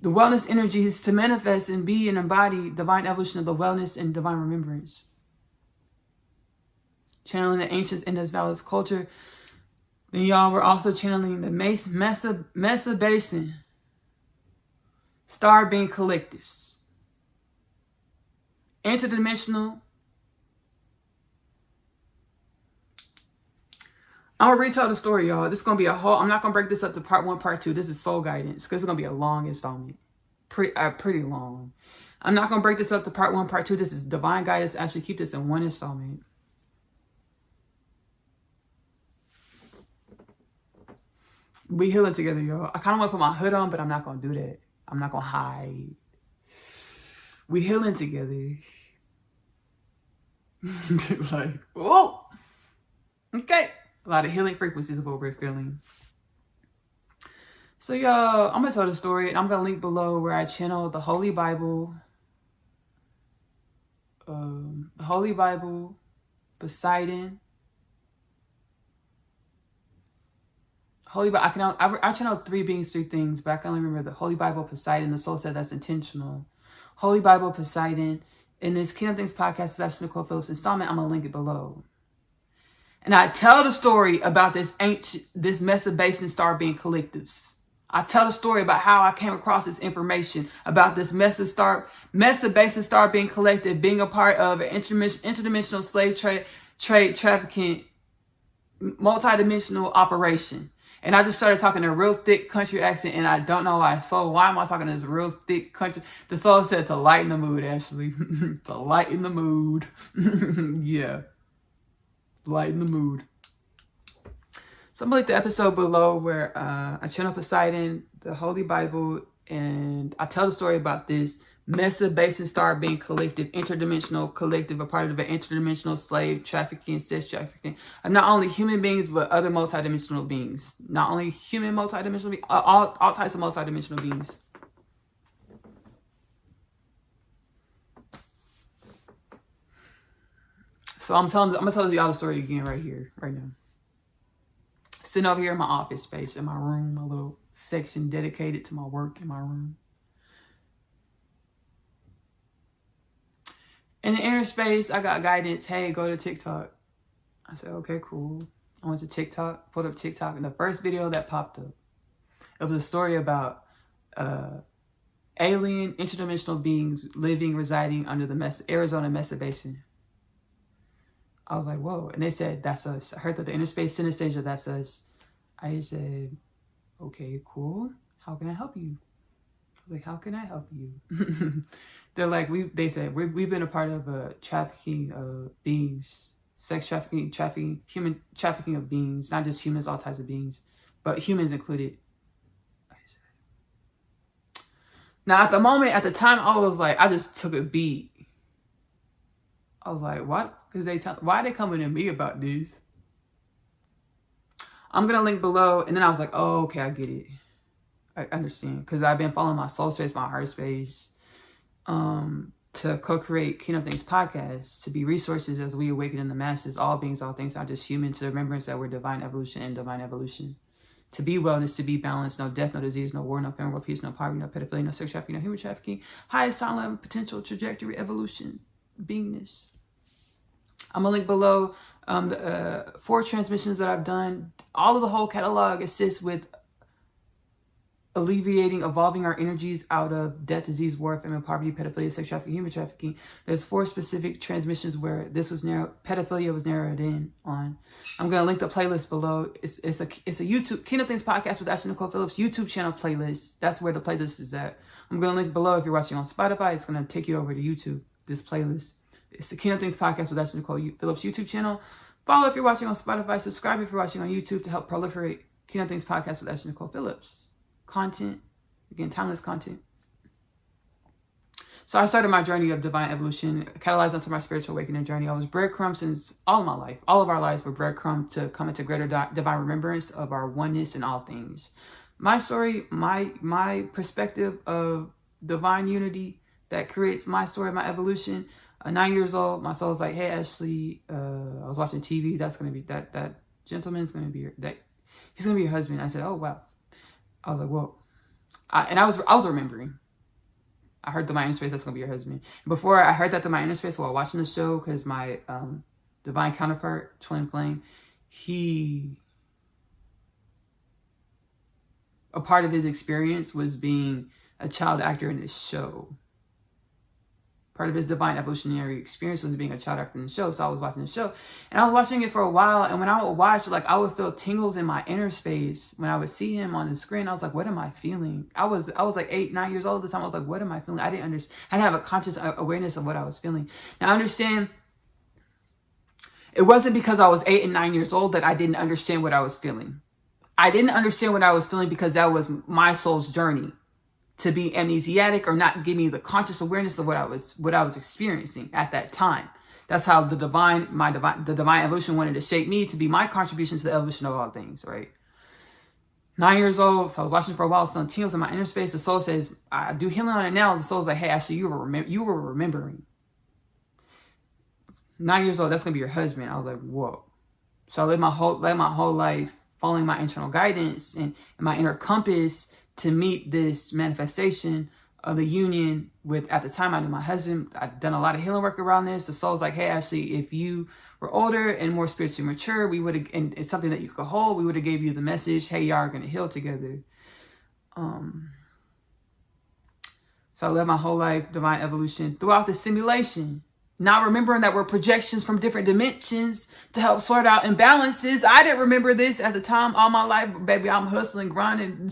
the wellness energies, to manifest and be and embody divine evolution of the wellness and divine remembrance. channeling the ancient Indus Valley culture. Then y'all were also channeling the Mesa Basin star being collectives. Interdimensional. I'm going to retell the story, y'all. This is going to be a whole... I'm not going to break this up to part 1, part 2. This is soul guidance because it's going to be a long installment. Pretty long. I'm not going to break this up to part 1, part 2. This is divine guidance. Actually, keep this in one installment. We healing together, y'all. I kind of want to put my hood on, but I'm not going to do that. I'm not going to hide. We healing together. Like, oh! Okay. A lot of healing frequencies is what we're feeling. So, y'all, I'm going to tell the story, and I'm going to link below where I channel the Holy Bible. The Holy Bible, Poseidon. Holy Bible, I channel 3 beings, 3 things, but I can only remember the Holy Bible, Poseidon. The soul said that's intentional. Holy Bible, Poseidon. In this Kingdom Things podcast, it's Nicole Phillips installment. I'm going to link it below. And I tell the story about this Mesa Basin star being collectives. I tell the story about how I came across this information about this Mesa Basin star being collective, being a part of an interdimensional slave trade trafficking, multidimensional operation. And I just started talking a real thick country accent, and I don't know why. So why am I talking this real thick country? The soul said to lighten the mood, Ashley. To lighten the mood. Yeah. Lighten the mood. So I'm going to link the episode below where I channel Poseidon, the Holy Bible, and I tell the story about this Mesa Basin star being collective, interdimensional collective, a part of an interdimensional slave trafficking, sex trafficking of not only human beings, but other multidimensional beings. Not only human multidimensional beings, all types of multidimensional beings. So I'm gonna tell y'all the story again right here, right now. Sitting over here in my office space, in my room, my little section dedicated to my work in my room. In the inner space, I got guidance. Hey, go to TikTok. I said, okay, cool. I went to TikTok, pulled up TikTok, and the first video that popped up, it was a story about alien interdimensional beings residing under the Arizona Mesa Basin. I was like, whoa. And they said, that's us. I heard that the inner space synesthesia, that's us. I said, okay, cool. How can I help you? I was like, how can I help you? They're like, they said, we've been a part of trafficking of beings, sex trafficking, human trafficking of beings, not just humans, all types of beings, but humans included. Now, at the time, I was like, I just took a beat. I was like, what? Because why are they coming to me about this? I'm going to link below. And then I was like, oh, okay, I get it. I understand. Because I've been following my soul space, my heart space, to co-create Kingdom Things podcast, to be resources as we awaken in the masses, all beings, all things, not just human, to remembrance that we're divine evolution and divine evolution. To be wellness, to be balanced, no death, no disease, no war, no famine, no peace, no poverty, no pedophilia, no sex trafficking, no human trafficking, highest time level, potential, trajectory, evolution, beingness. I'm going to link below the 4 transmissions that I've done. All of the whole catalog assists with alleviating, evolving our energies out of death, disease, war, famine, poverty, pedophilia, sex trafficking, human trafficking. There's 4 specific transmissions where this was pedophilia was narrowed in on. I'm going to link the playlist below. It's a YouTube, Kingdom Things podcast with Nicole Phillips YouTube channel playlist. That's where the playlist is at. I'm going to link below. If you're watching on Spotify, it's going to take you over to YouTube, this playlist. It's the Kingdom Things podcast with Nicole Phillips YouTube channel. Follow if you're watching on Spotify. Subscribe if you're watching on YouTube to help proliferate Kingdom Things podcast with Nicole Phillips. Content, again, timeless content. So I started my journey of divine evolution, catalyzed onto my spiritual awakening journey. I was breadcrumb since all of my life. All of our lives were breadcrumb to come into greater divine remembrance of our oneness in all things. My story, my perspective of divine unity that creates my story, my evolution. 9 years old, my soul was like, hey, Ashley, I was watching TV. That's going to be, that gentleman's going to be, he's going to be your husband. I said, oh, wow. I was like, whoa. I was remembering. I heard the my inner space, that's going to be your husband. Before I heard that to my inner space while watching the show, because my divine counterpart, twin flame, a part of his experience was being a child actor in this show. Part of his divine evolutionary experience was being a child actor in the show. So I was watching the show, and I was watching it for a while. And when I would watch, like, I would feel tingles in my inner space when I would see him on the screen. I was like, what am I feeling? I was like 8, 9 years old at the time. I was like, what am I feeling? I didn't understand. I didn't have a conscious awareness of what I was feeling. Now I understand. It wasn't because I was 8 and 9 years old that I didn't understand what I was feeling. I didn't understand what I was feeling because that was my soul's journey to be amnesiac or not give me the conscious awareness of what I was experiencing at that time. That's how the divine evolution wanted to shape me to be my contribution to the evolution of all things, right? 9 years old, so I was watching for a while, I was feeling tingles in my inner space. The soul says, I do healing on it now. The soul's like, hey, actually, you were remembering. 9 years old, that's gonna be your husband. I was like, whoa. So I lived my whole life following my internal guidance and my inner compass to meet this manifestation of the union with, at the time, I knew my husband. I'd done a lot of healing work around this. The soul's like, hey, actually, if you were older and more spiritually mature, we would have, and it's something that you could hold, we would have gave you the message, hey, y'all are going to heal together. So I lived my whole life, divine evolution, throughout the simulation. Not remembering that we're projections from different dimensions to help sort out imbalances. I didn't remember this at the time all my life. Baby, I'm hustling, grinding,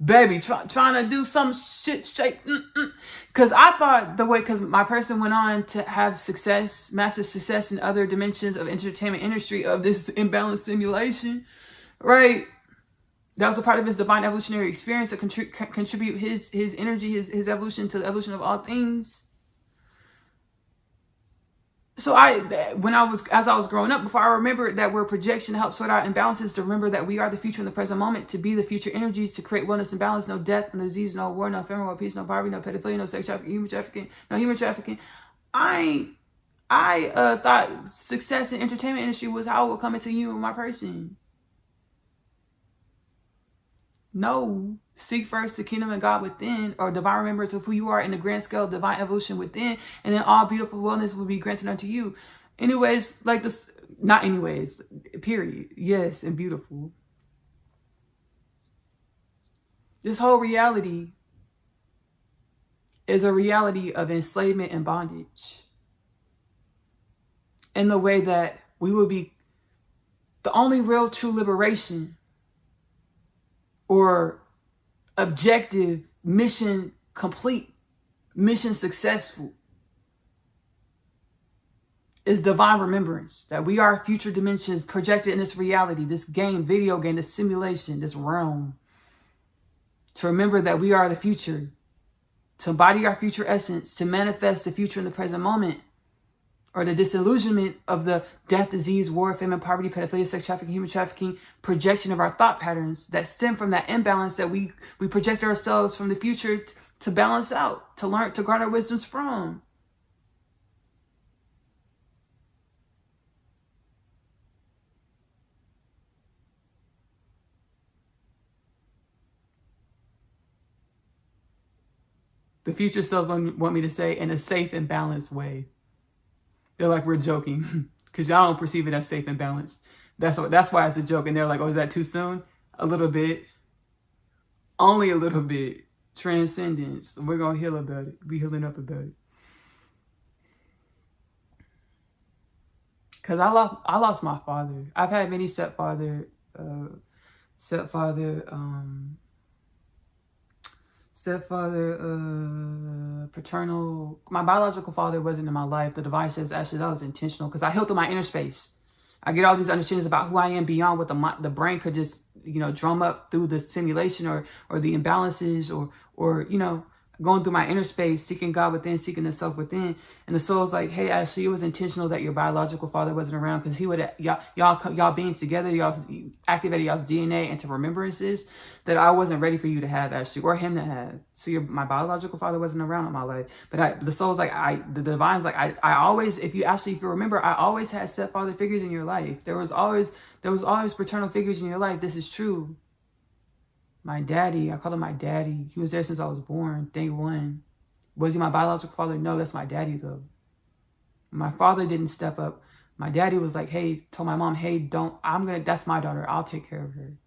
baby, trying to do some shit shape. Because I thought because my person went on to have success, massive success in other dimensions of entertainment industry of this imbalanced simulation, right? That was a part of his divine evolutionary experience to contribute his energy, his evolution to the evolution of all things. So as I was growing up, before I remembered that we're a projection to help sort out imbalances, to remember that we are the future in the present moment, to be the future energies, to create wellness and balance, no death, no disease, no war, no famine, no peace, no poverty, no pedophilia, no sex trafficking, no human trafficking. I thought success in entertainment industry was how I would come into you and my person. No, seek first the kingdom of God within, or divine remembrance of who you are in the grand scale of divine evolution within, and then all beautiful wellness will be granted unto you. Anyways, like this, not anyways, period. Yes, and beautiful. This whole reality is a reality of enslavement and bondage. In the way that we will be the only real true liberation or objective, mission complete, mission successful is divine remembrance, that we are future dimensions projected in this reality, this game, video game, this simulation, this realm. To remember that we are the future, to embody our future essence, to manifest the future in the present moment, or the disillusionment of the death, disease, war, famine, poverty, pedophilia, sex trafficking, human trafficking, projection of our thought patterns that stem from that imbalance that we project ourselves from the future to balance out, to learn, to garner wisdoms from. The future selves want me to say in a safe and balanced way. They're like, we're joking because y'all don't perceive it as safe and balanced. That's why it's a joke. And they're like, oh, is that too soon? A little bit. Only a little bit. Transcendence. We're going to heal about it. Be healing up about it. Because I lost my father. I've had many stepfather, paternal. My biological father wasn't in my life. The divine says, actually, that was intentional because I healed through my inner space. I get all these understandings about who I am beyond what the brain could just, drum up through the simulation or the imbalances or going through my inner space, seeking God within, seeking the self within. And the soul's like, hey, Ashley, it was intentional that your biological father wasn't around because he would, y'all being together, y'all activated y'all's DNA into remembrances that I wasn't ready for you to have, Ashley, or him to have. So my biological father wasn't around in my life. But the soul's like, the divine's like, I always, if you remember, I always had stepfather figures in your life. There was always paternal figures in your life. This is true. My daddy, I call him my daddy. He was there since I was born, day one. Was he my biological father? No, that's my daddy though. My father didn't step up My daddy was like, hey, told my mom, hey, that's my daughter. I'll take care of her.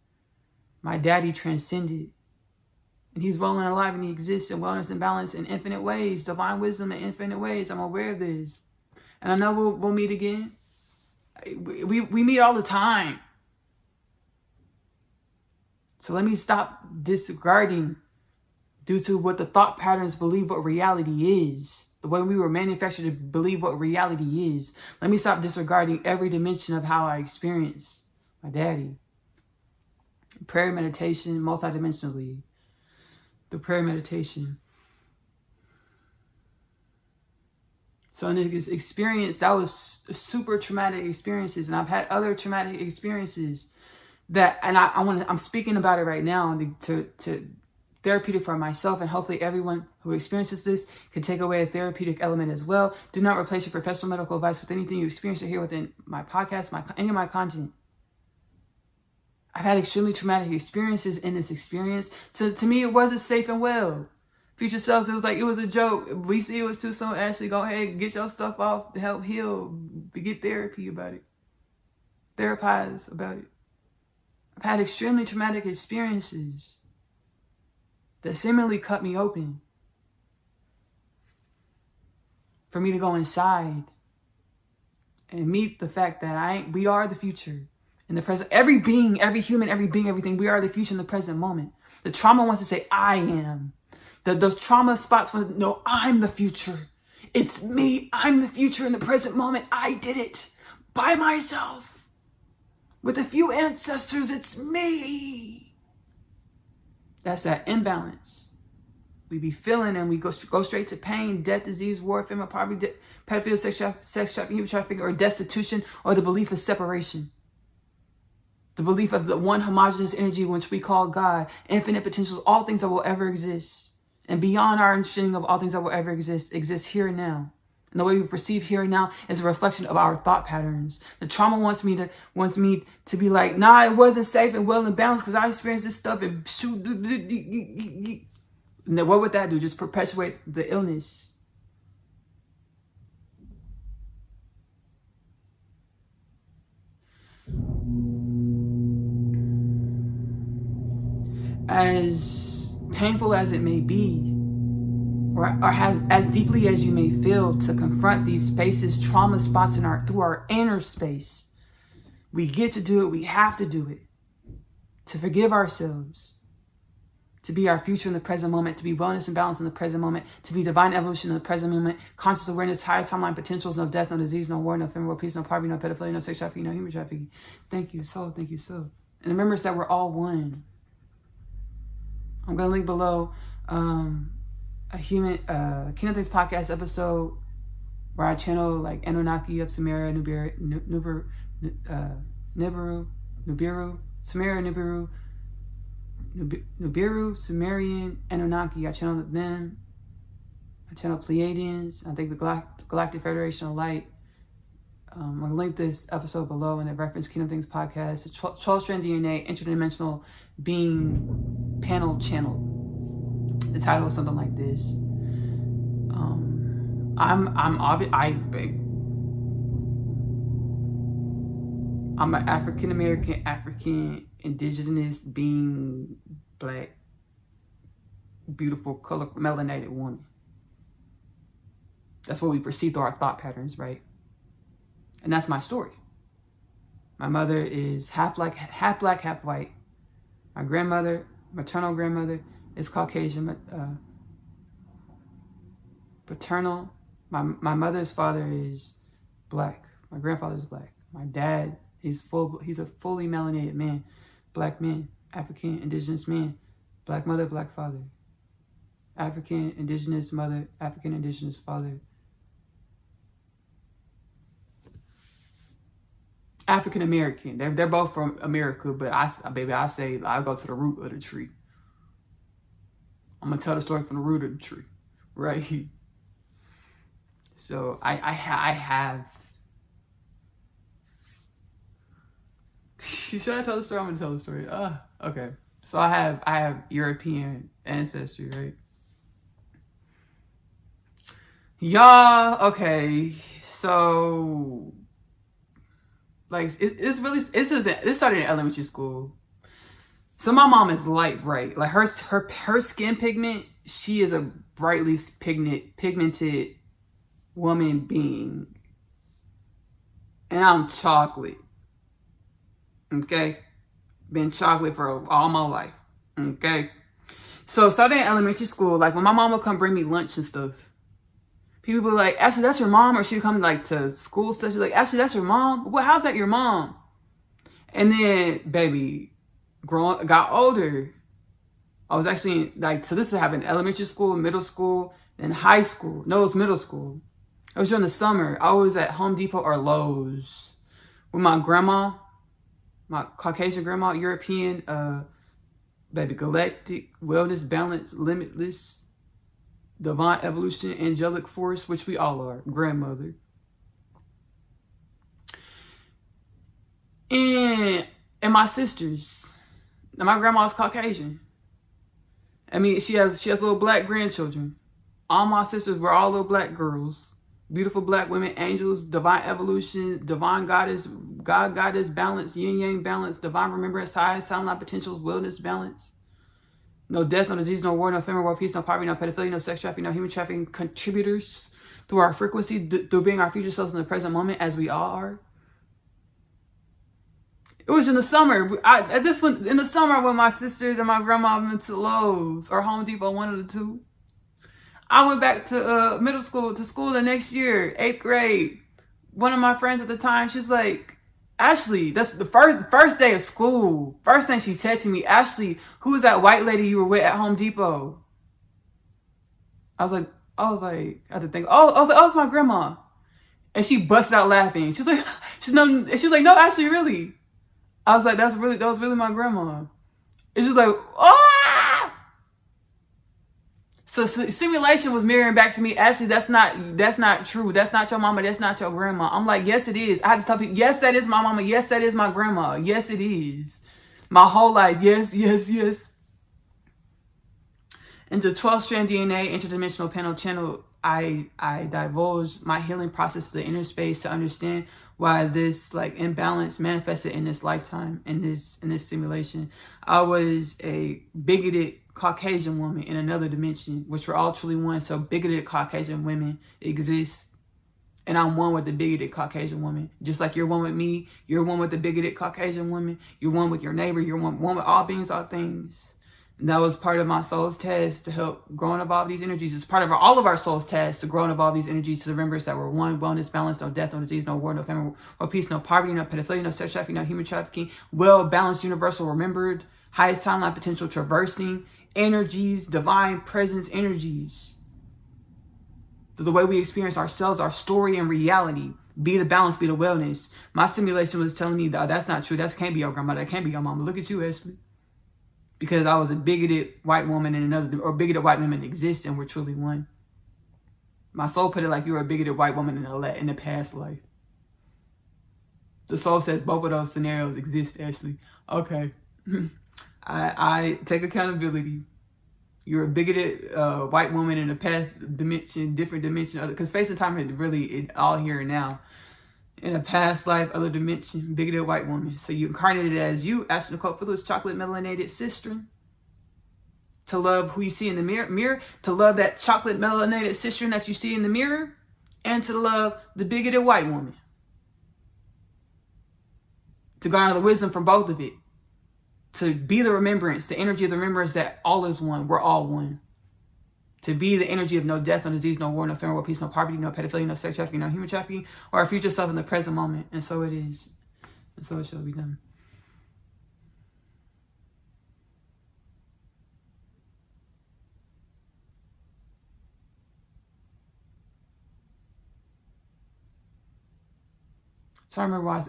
My daddy transcended. And he's well and alive, and he exists in wellness and balance in infinite ways, divine wisdom in infinite ways. I'm aware of this. And I know we'll meet again. We meet all the time. So let me stop disregarding due to what the thought patterns believe what reality is. The way we were manufactured to believe what reality is. Let me stop disregarding every dimension of how I experience my daddy. Prayer meditation, multidimensionally. The prayer meditation. So in this experience, that was super traumatic experiences. And I've had other traumatic experiences that, and I'm speaking about it right now to therapeutic for myself, and hopefully everyone who experiences this can take away a therapeutic element as well. Do not replace your professional medical advice with anything you experience or hear within my podcast, any of my content. I've had extremely traumatic experiences in this experience. To me, it wasn't safe and well. Future selves, it was like, it was a joke. We see it was too soon. Ashley, go ahead, get your stuff off to help heal. Get therapy about it. Therapize about it. I've had extremely traumatic experiences that seemingly cut me open. For me to go inside and meet the fact that we are the future in the present. Every being, every human, every being, everything, we are the future in the present moment. The trauma wants to say, I am. Those trauma spots want to know, I'm the future. It's me. I'm the future in the present moment. I did it by myself. With a few ancestors, it's me. That's that imbalance. We be feeling and we go straight to pain, death, disease, war, famine, poverty, pedophilia, sex trafficking, human trafficking, or destitution, or the belief of separation. The belief of the one homogeneous energy which we call God, infinite potentials, all things that will ever exist. And beyond our understanding of all things that will ever exist, exists here and now. And the way we perceive here and now is a reflection of our thought patterns. The trauma wants me to be like, nah, it wasn't safe and well and balanced because I experienced this stuff and shoot. And then what would that do? Just perpetuate the illness. As painful as it may be, or as deeply as you may feel, to confront these spaces, trauma spots through our inner space, we get to do it. We have to do it. To forgive ourselves, to be our future in the present moment, to be wellness and balance in the present moment, to be divine evolution in the present moment, conscious awareness, highest timeline potentials, no death, no disease, no war, no famine, world peace, no poverty, no pedophilia, no sex trafficking, no human trafficking. Thank you so. Thank you so. And remember that we're all one. I'm going to link below a Kingdom Things podcast episode where I channel like Anunnaki of Sumeria, Nibiru, Sumerian, Anunnaki. I channel them. I channel Pleiadians. I think the Galactic Federation of Light. I'm going to link this episode below in the reference Kingdom Things podcast. The 12-strand DNA interdimensional being panel channel. The title is something like this. I'm an African American, African indigenous being, black, beautiful, colorful, melanated woman. That's what we perceive through our thought patterns, right? And that's my story. My mother is half black, half white. My grandmother, maternal grandmother, is Caucasian. Paternal, my mother's father is black. My grandfather's black. My dad, he's a fully melanated man. Black man, African indigenous man. Black mother, black father. African indigenous mother, African indigenous father. African American. They're both from America, but I say I go to the root of the tree. I'm gonna tell the story from the root of the tree, right? So I have. Should I tell the story? I'm gonna tell the story. Okay. So I have European ancestry, right? Y'all, okay. So Like, this started in elementary school. So my mom is light bright. Like her skin pigment, she is a brightly pigmented woman being. And I'm chocolate. Okay? Been chocolate for all my life. Okay? So starting in elementary school, like when my mom would come bring me lunch and stuff, people would be like, Ashley, that's your mom? Or she'd come like to school stuff. She'd be like, Ashley, that's your mom? Well, how's that your mom? And then, baby, got older. I was actually like, so this happened in elementary school, middle school, and high school. No, it was middle school. It was during the summer. I was at Home Depot or Lowe's with my grandma, my Caucasian grandma, European, baby, galactic, wellness, balance, limitless, divine evolution, angelic force, which we all are, grandmother. And my sisters. Now my grandma's Caucasian. I mean, she has little black grandchildren. All my sisters were all little black girls. Beautiful black women, angels, divine evolution, divine goddess, God goddess, balance, yin yang balance, divine remembrance, highest timeline potentials, wellness balance. No death, no disease, no war, no famine, war, peace, no poverty, no pedophilia, no sex trafficking, no human trafficking, contributors through our frequency, through being our future selves in the present moment as we all are. It was in the summer. In the summer when my sisters and my grandma went to Lowe's or Home Depot, one of the two. I went back to middle school, to school the next year, 8th grade. One of my friends at the time, she's like, Ashley, that's the first day of school. First thing she said to me, Ashley, who was that white lady you were with at Home Depot? I was like, I had to think, it's my grandma. And she busted out laughing. She's like, no, Ashley, really? I was like, that was really my grandma. And she was like, ah! So simulation was mirroring back to me, Ashley, that's not true. That's not your mama. That's not your grandma. I'm like, yes, it is. I had to tell people, yes, that is my mama. Yes, that is my grandma. Yes, it is. My whole life. Yes, yes, yes. Into 12-strand DNA, interdimensional panel channel, I divulged my healing process to the inner space to understand why this like imbalance manifested in this lifetime, in this simulation. I was a bigoted Caucasian woman in another dimension, which we're all truly one. So bigoted Caucasian women exist. And I'm one with the bigoted Caucasian woman. Just like you're one with me, you're one with the bigoted Caucasian woman, you're one with your neighbor, you're one with all beings, all things. And that was part of my soul's task to help grow and evolve these energies. It's part of all of our soul's tasks to grow and evolve these energies to the remembrance that we're one, wellness, balance, no death, no disease, no war, no famine, no peace, no poverty, no pedophilia, no sex trafficking, no human trafficking, well-balanced, universal, remembered, highest timeline potential, traversing energies, divine presence energies. The way we experience ourselves, our story and reality. Be the balance, be the wellness. My simulation was telling me that that's not true. That can't be your grandma. That can't be your mama. Look at you, Ashley. Because I was a bigoted white woman in another, or bigoted white women exist and we're truly one. My soul put it like you were a bigoted white woman in the past life. The soul says both of those scenarios exist, Ashley. Okay. I take accountability. You're a bigoted white woman in a past dimension, different dimension, because space and time is really all here and now. In a past life, other dimension, bigoted white woman. So you incarnated as you, Ashley Nicole Phillips, chocolate melanated sister. To love who you see in the mirror, to love that chocolate melanated sister that you see in the mirror, and to love the bigoted white woman. To garner the wisdom from both of it. To be the remembrance, the energy of the remembrance that all is one. We're all one. To be the energy of no death, no disease, no war, no famine, no peace, no poverty, no pedophilia, no sex trafficking, no human trafficking, or our future self in the present moment. And so it is. And so it shall be done. So I remember why,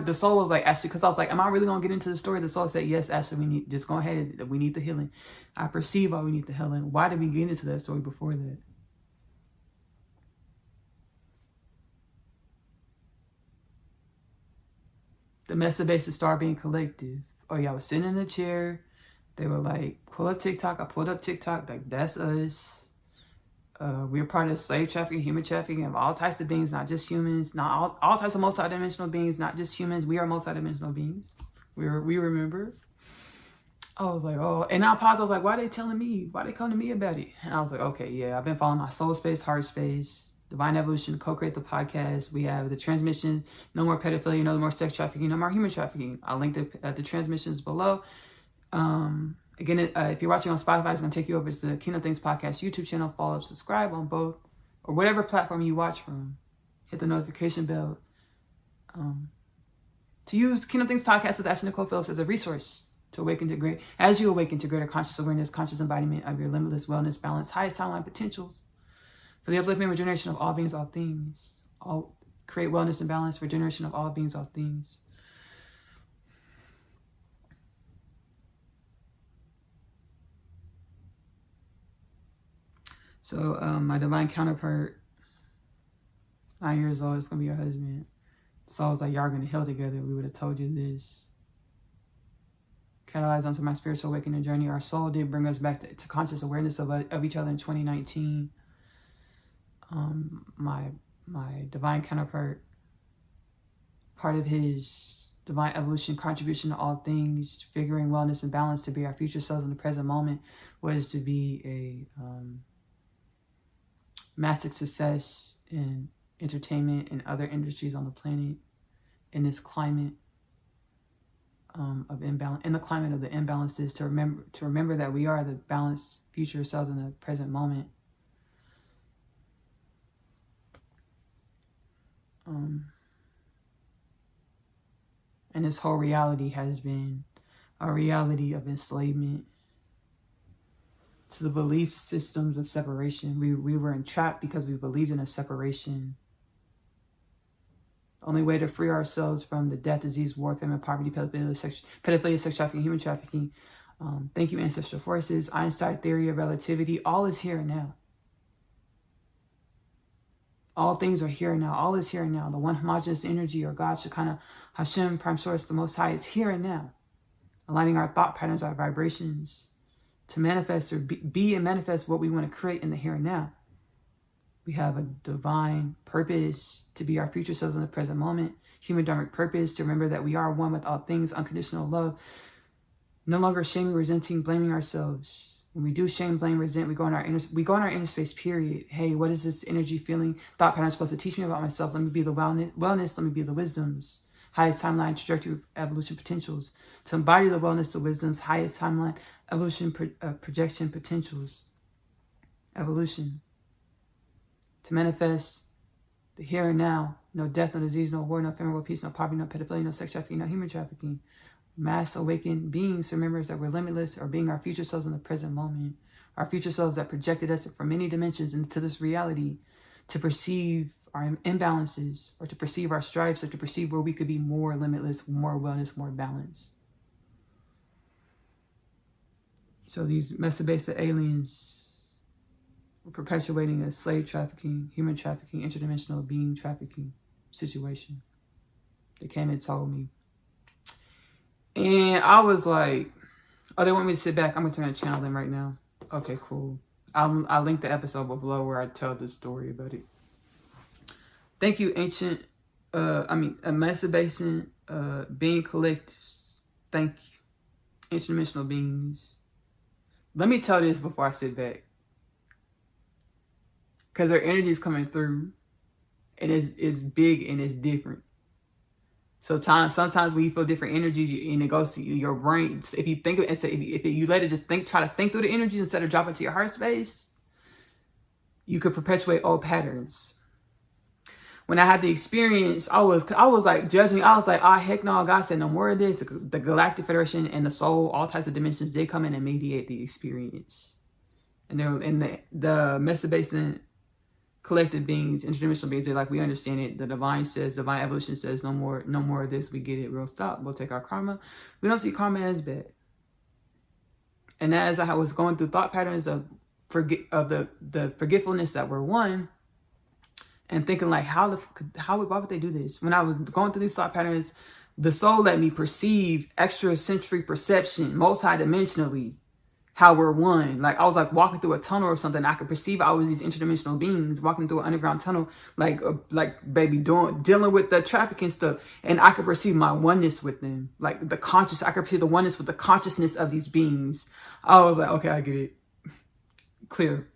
the soul was like, Ashley, because I was like, am I really going to get into the story? The soul said, yes, Ashley, just go ahead. We need the healing. I perceive why we need the healing. Why did we get into that story before that? The message basis started being collective. Oh yeah, I was sitting in a chair. They were like, pull up TikTok. I pulled up TikTok. Like, that's us. We are part of slave trafficking, human trafficking of all types of beings, not just humans, not all types of multidimensional beings, not just humans. We are multidimensional beings. We remember. I was like, oh, and I paused. I was like, why are they telling me? Why they come to me about it? And I was like, okay, yeah, I've been following my soul space, heart space, Divine Evolution, Co-Create the podcast. We have the transmission, no more pedophilia, no more sex trafficking, no more human trafficking. I'll link the transmissions below. Again, if you're watching on Spotify, it's going to take you over to the Kingdom Things Podcast YouTube channel. Follow, subscribe on both, or whatever platform you watch from. Hit the notification bell. To use Kingdom Things Podcast with Nicole Phillips as a resource to awaken to as you awaken to greater conscious awareness, conscious embodiment of your limitless wellness, balance, highest timeline potentials for the upliftment and regeneration of all beings, all things. Create wellness and balance, regeneration of all beings, all things. So my divine counterpart, 9 years old, it's going to be your husband. So I was like, y'all are going to heal together. We would have told you this. Catalyzed onto my spiritual awakening journey. Our soul did bring us back to conscious awareness of each other in 2019. My divine counterpart, part of his divine evolution contribution to all things, figuring wellness and balance to be our future selves in the present moment, was to be a massive success in entertainment and other industries on the planet in this climate of imbalance, in the climate of the imbalances, to remember that we are the balanced future selves in the present moment. And this whole reality has been a reality of enslavement to the belief systems of separation. We were entrapped because we believed in a separation. The only way to free ourselves from the death, disease, war, famine, poverty, pedophilia, sex trafficking, human trafficking. Thank you, ancestral forces. Einstein theory of relativity. All is here and now. All things are here and now. All is here and now. The one homogeneous energy, or God, Shekinah, Hashem, Prime Source, the Most High, is here and now. Aligning our thought patterns, our vibrations, to manifest or be and manifest what we want to create in the here and now. We have a divine purpose to be our future selves in the present moment. Human dharmic purpose to remember that we are one with all things, unconditional love. No longer shaming, resenting, blaming ourselves. When we do shame, blame, resent, we go in our inner space, period. Hey, what is this energy, feeling, thought pattern supposed to teach me about myself? Let me be the wellness, let me be the wisdoms. Highest timeline, trajectory, evolution, potentials. To embody the wellness, the wisdoms, highest timeline, evolution, projection, potentials. Evolution. To manifest the here and now. No death, no disease, no war, no famine, no peace, no poverty, no pedophilia, no sex trafficking, no human trafficking. Mass awakened beings remembers that we're limitless, or being our future selves in the present moment. Our future selves that projected us from many dimensions into this reality to perceive our imbalances, or to perceive our strifes, or to perceive where we could be more limitless, more wellness, more balance. So these Mesa-based aliens were perpetuating a slave trafficking, human trafficking, interdimensional being trafficking situation. They came and told me. And I was like, oh, they want me to sit back. I'm going to turn the channel in right now. Okay, cool. I'll link the episode below where I tell this story about it. Thank you, ancient, Mesa Basin, being collectives. Thank you. Interdimensional beings. Let me tell this before I sit back. Because their energy is coming through. And it's big and it's different. So sometimes when you feel different energies, and it goes to your brain. If you think of it, if you let it just try to think through the energies instead of dropping to your heart space, you could perpetuate old patterns. When I had the experience, I was like judging. I was like, oh, heck no, God said no more of this. The Galactic Federation and the soul, all types of dimensions, they come in and mediate the experience. And they're in the Mesa Basin collective beings, interdimensional beings, they're like, we understand it. The divine evolution says no more of this. We get it. We'll stop. We'll take our karma. We don't see karma as bad. And as I was going through thought patterns of the forgetfulness that we're one, and thinking like, why would they do this? When I was going through these thought patterns, the soul let me perceive extrasensory perception multidimensionally, how we're one. Like I was like walking through a tunnel or something. I could perceive I was these interdimensional beings walking through an underground tunnel, like baby dealing with the trafficking stuff. And I could perceive my oneness with them. Like the conscious, I could perceive the oneness with the consciousness of these beings. I was like, okay, I get it. Clear.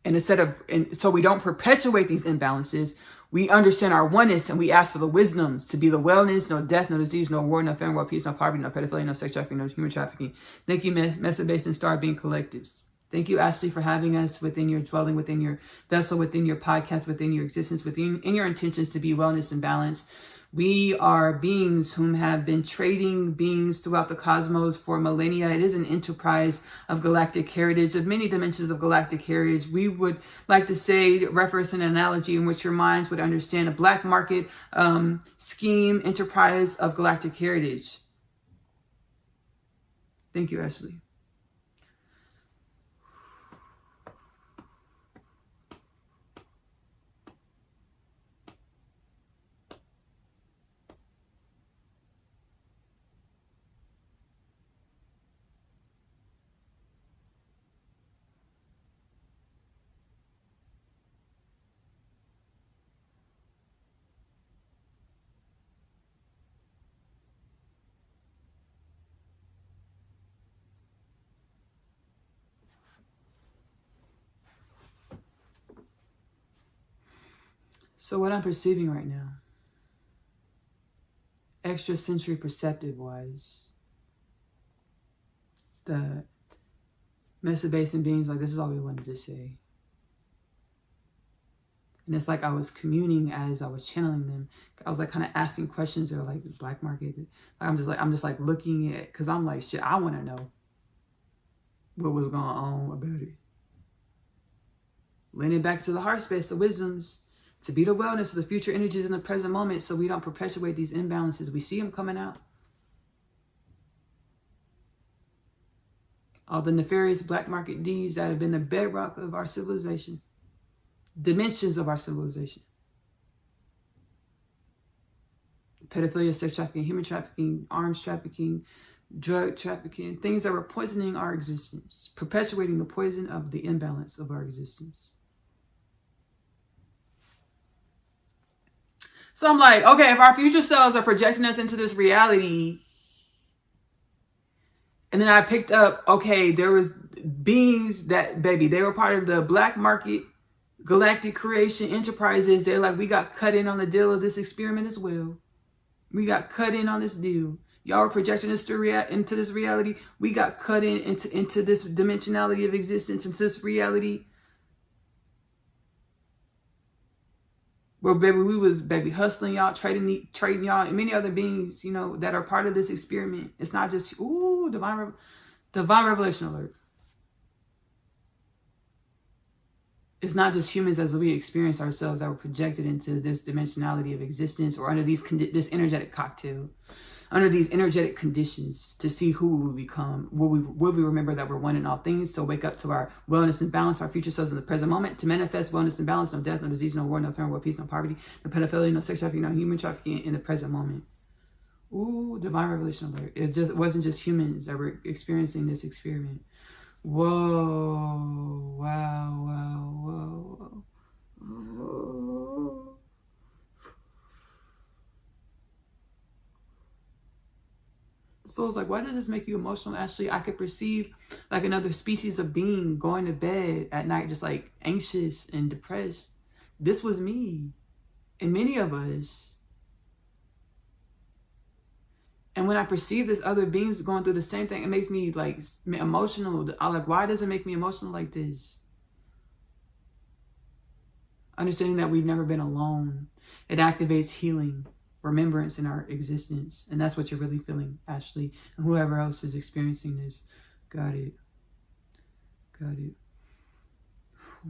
And so we don't perpetuate these imbalances. We understand our oneness and we ask for the wisdoms to be the wellness, no death, no disease, no war, no famine, no peace, no poverty, no pedophilia, no sex trafficking, no human trafficking. Thank you, Mesa Basin Star Being Collectives. Thank you, Ashley, for having us within your dwelling, within your vessel, within your podcast, within your existence, in your intentions to be wellness and balance. We are beings whom have been trading beings throughout the cosmos for millennia. It is an enterprise of galactic heritage, of many dimensions of galactic heritage. We would like to say, reference an analogy in which your minds would understand a black market scheme, enterprise of galactic heritage. Thank you, Ashley. So what I'm perceiving right now, extrasensory perceptive wise, the Mesa Basin beings, like this is all we wanted to say. And it's like I was communing as I was channeling them. I was like kind of asking questions that are like black market. I'm just like looking at, because I'm like, shit, I want to know what was going on about it. Leaning back to the heart space, the wisdoms, to be the wellness of the future energies in the present moment so we don't perpetuate these imbalances. We see them coming out. All the nefarious black market deeds that have been the bedrock of our civilization. Dimensions of our civilization. Pedophilia, sex trafficking, human trafficking, arms trafficking, drug trafficking, things that were poisoning our existence, perpetuating the poison of the imbalance of our existence. So I'm like, okay, if our future selves are projecting us into this reality, and then I picked up, okay, there was beings that, baby, they were part of the black market, galactic creation enterprises. They're like, we got cut in on the deal of this experiment as well. We got cut in on this deal. Y'all were projecting us into this reality. We got cut into this dimensionality of existence, into this reality. Well, baby, we was hustling y'all, trading y'all, and many other beings, you know, that are part of this experiment. It's not just divine revelation alert. It's not just humans as we experience ourselves that were projected into this dimensionality of existence or under this energetic cocktail, under these energetic conditions to see who we will become. Will we remember that we're one in all things? So wake up to our wellness and balance, our future selves in the present moment, to manifest wellness and balance, no death, no disease, no war, no famine, no peace, no poverty, no pedophilia, no sex trafficking, no human trafficking in the present moment. Ooh, divine revelation alert. It wasn't just humans that were experiencing this experiment. Whoa, wow. So it's like, why does this make you emotional? Actually, I could perceive like another species of being going to bed at night, just like anxious and depressed. This was me and many of us. And when I perceive this other beings going through the same thing, it makes me like emotional. I'm like, why does it make me emotional like this? Understanding that we've never been alone. It activates healing, remembrance in our existence. And that's what you're really feeling, Ashley. And whoever else is experiencing this. Got it.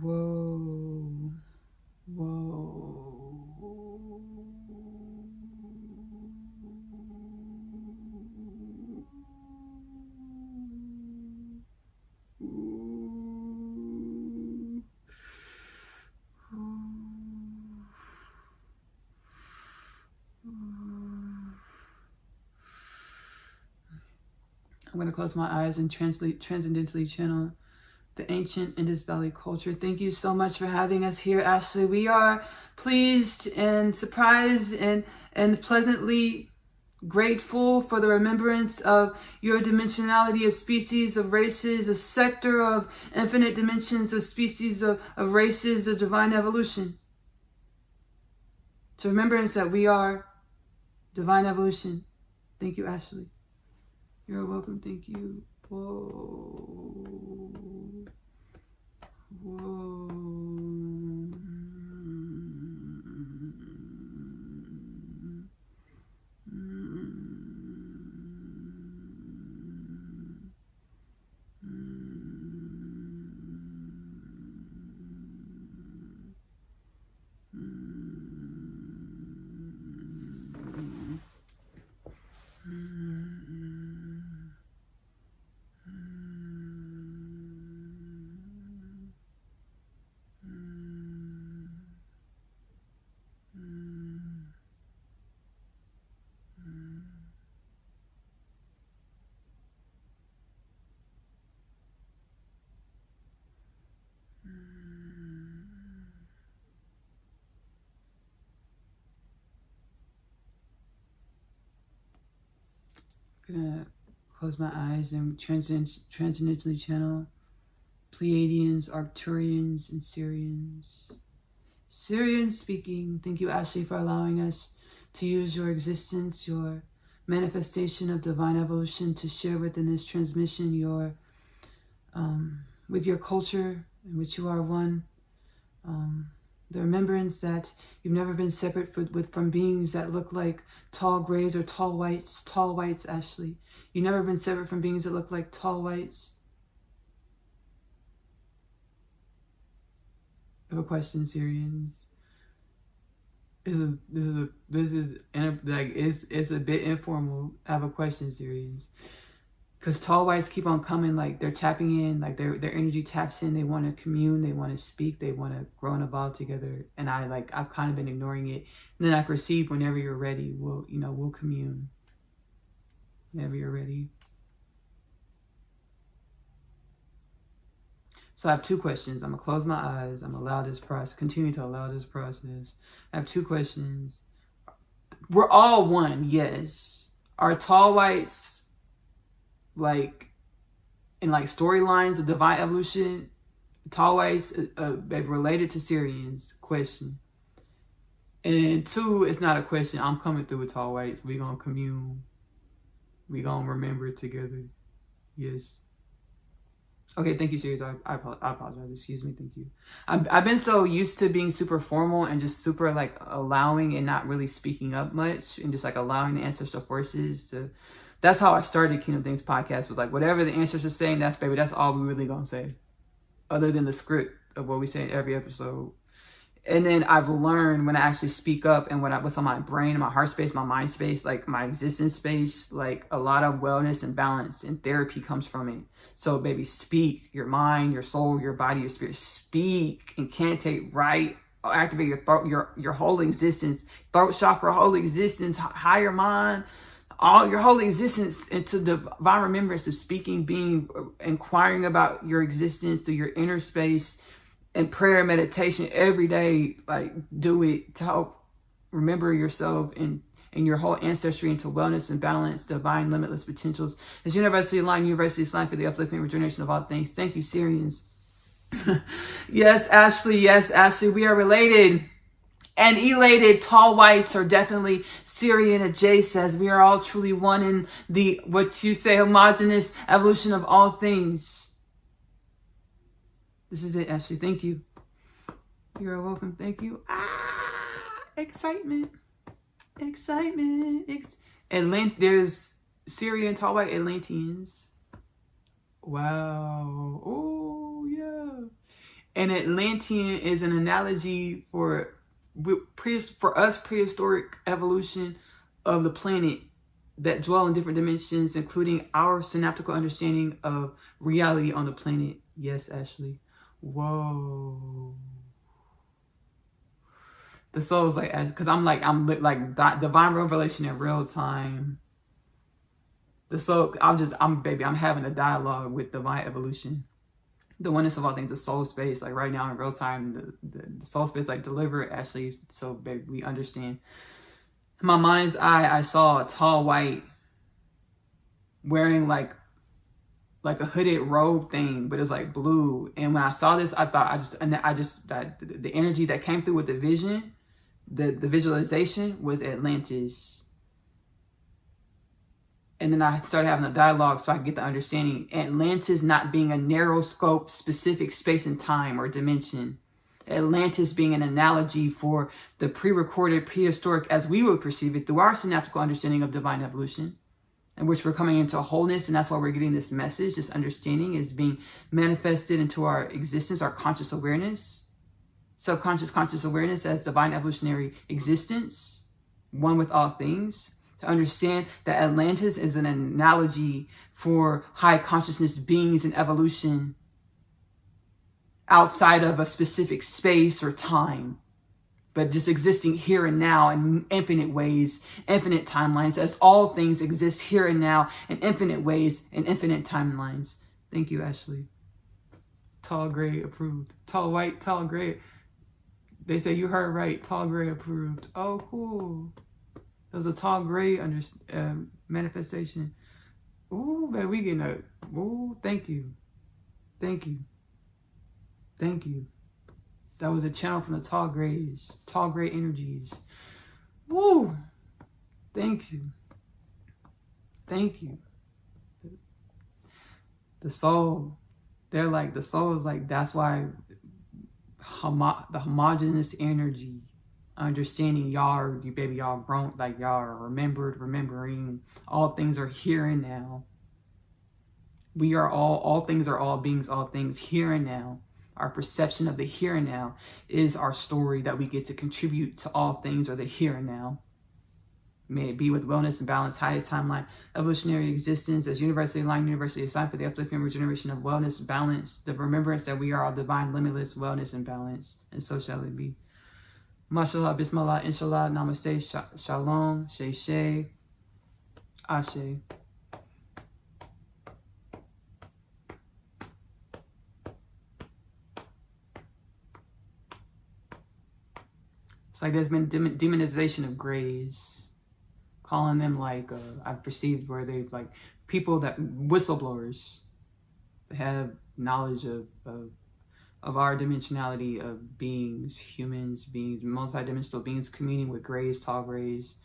Whoa. I'm going to close my eyes and transcendentally channel the ancient Indus Valley culture. Thank you so much for having us here, Ashley. We are pleased and surprised and pleasantly grateful for the remembrance of your dimensionality of species, of races, a sector of infinite dimensions of species, of races, of divine evolution. To remembrance that we are divine evolution. Thank you, Ashley. You're welcome. Thank you. Whoa. Whoa. Gonna close my eyes and transcendentally channel Pleiadians, Arcturians, and Sirians. Sirians speaking. Thank you, Ashley, for allowing us to use your existence, your manifestation of divine evolution to share within this transmission your with your culture in which you are one. The remembrance that you've never been separate from beings that look like tall grays or tall whites. Tall whites, Ashley. You've never been separate from beings that look like tall whites. I have a question, Sirians. It's a bit informal. I have a question, Sirians. Because tall whites keep on coming, like they're tapping in, like their energy taps in. They want to commune, they want to speak, they want to grow and evolve together. And I've kind of been ignoring it. And then I perceive whenever you're ready, we'll commune. Whenever you're ready. So I have two questions. I'm gonna close my eyes. I'm gonna allow this process, continue to allow this process. I have two questions. We're all one, yes. Are tall whites like in like storylines of divine evolution, tall whites related to Sirians? Question. And two, it's not a question. I'm coming through with tall whites. We gonna commune. We gonna remember together. Yes. Okay, thank you, Sirius. I apologize. Excuse me. Thank you. I've been so used to being super formal and just super like allowing and not really speaking up much and just like allowing the ancestral forces to. That's how I started Kingdom Things podcast, was like, whatever the ancestors are saying, that's all we really gonna say. Other than the script of what we say in every episode. And then I've learned when I actually speak up and what's on my brain, my heart space, my mind space, like my existence space, like a lot of wellness and balance and therapy comes from it. So baby, speak. Your mind, your soul, your body, your spirit, speak. Incantate, write, activate your throat, your whole existence, throat chakra, whole existence, higher mind, all your whole existence into divine remembrance of speaking, being, inquiring about your existence to your inner space, and prayer, meditation every day. Like, do it to help remember yourself and your whole ancestry into wellness and balance, divine limitless potentials. It's University Aligned, University Aligned for the upliftment and regeneration of all things. Thank you, Sirians. Yes, Ashley. Yes, Ashley. We are related. And elated. Tall whites are definitely Sirian adjacent, as we are all truly one in the, what you say, homogeneous evolution of all things. This is it, Ashley. Thank you. You're welcome. Thank you. Excitement. Excitement. There's Sirian tall white Atlanteans. Wow. Oh, yeah. And Atlantean is an analogy for us prehistoric evolution of the planet that dwell in different dimensions, including our synaptical understanding of reality on the planet. Yes, Ashley. Whoa. The soul's like, because I'm like divine revelation in real time. I'm having a dialogue with divine evolution. The oneness of all things, the soul space, like right now in real time, the soul space, like deliver it actually, so baby, we understand. In my mind's eye, I saw a tall white wearing like a hooded robe thing, but it's like blue. And when I saw this, I thought that the energy that came through with the vision, the visualization was Atlantis. And then I started having a dialogue so I could get the understanding. Atlantis not being a narrow scope, specific space and time or dimension. Atlantis being an analogy for the pre-recorded, prehistoric, as we would perceive it through our synaptical understanding of divine evolution, in which we're coming into wholeness. And that's why we're getting this message. This understanding is being manifested into our existence, our conscious awareness, subconscious conscious awareness as divine evolutionary existence, one with all things. To understand that Atlantis is an analogy for high consciousness beings in evolution outside of a specific space or time, but just existing here and now in infinite ways, infinite timelines, as all things exist here and now in infinite ways, in infinite timelines. Thank you, Ashley. Tall gray approved. Tall white, tall gray. They say you heard right. Tall gray approved. Oh, cool. There was a tall gray manifestation. Ooh, man, we getting a. Ooh, thank you. Thank you. Thank you. That was a channel from the tall grays, tall gray energies. Woo! Thank you. Thank you. The soul, the soul is like, that's why the homogeneous energy, understanding y'all grown, like y'all are remembering, all things are here and now. We are all things are all beings, all things here and now. Our perception of the here and now is our story that we get to contribute to all things or the here and now. May it be with wellness and balance, highest timeline, evolutionary existence as universally aligned, universally assigned for the uplifting and regeneration of wellness and balance, the remembrance that we are all divine, limitless wellness and balance, and so shall it be. Mashallah, Bismillah, Inshallah, Namaste, Shalom, Shei, Ashe. It's like there's been demonization of grays, calling them like, I've perceived where they like people that, whistleblowers, have knowledge of our dimensionality of beings, humans, beings, multidimensional beings communing with grays, tall grays.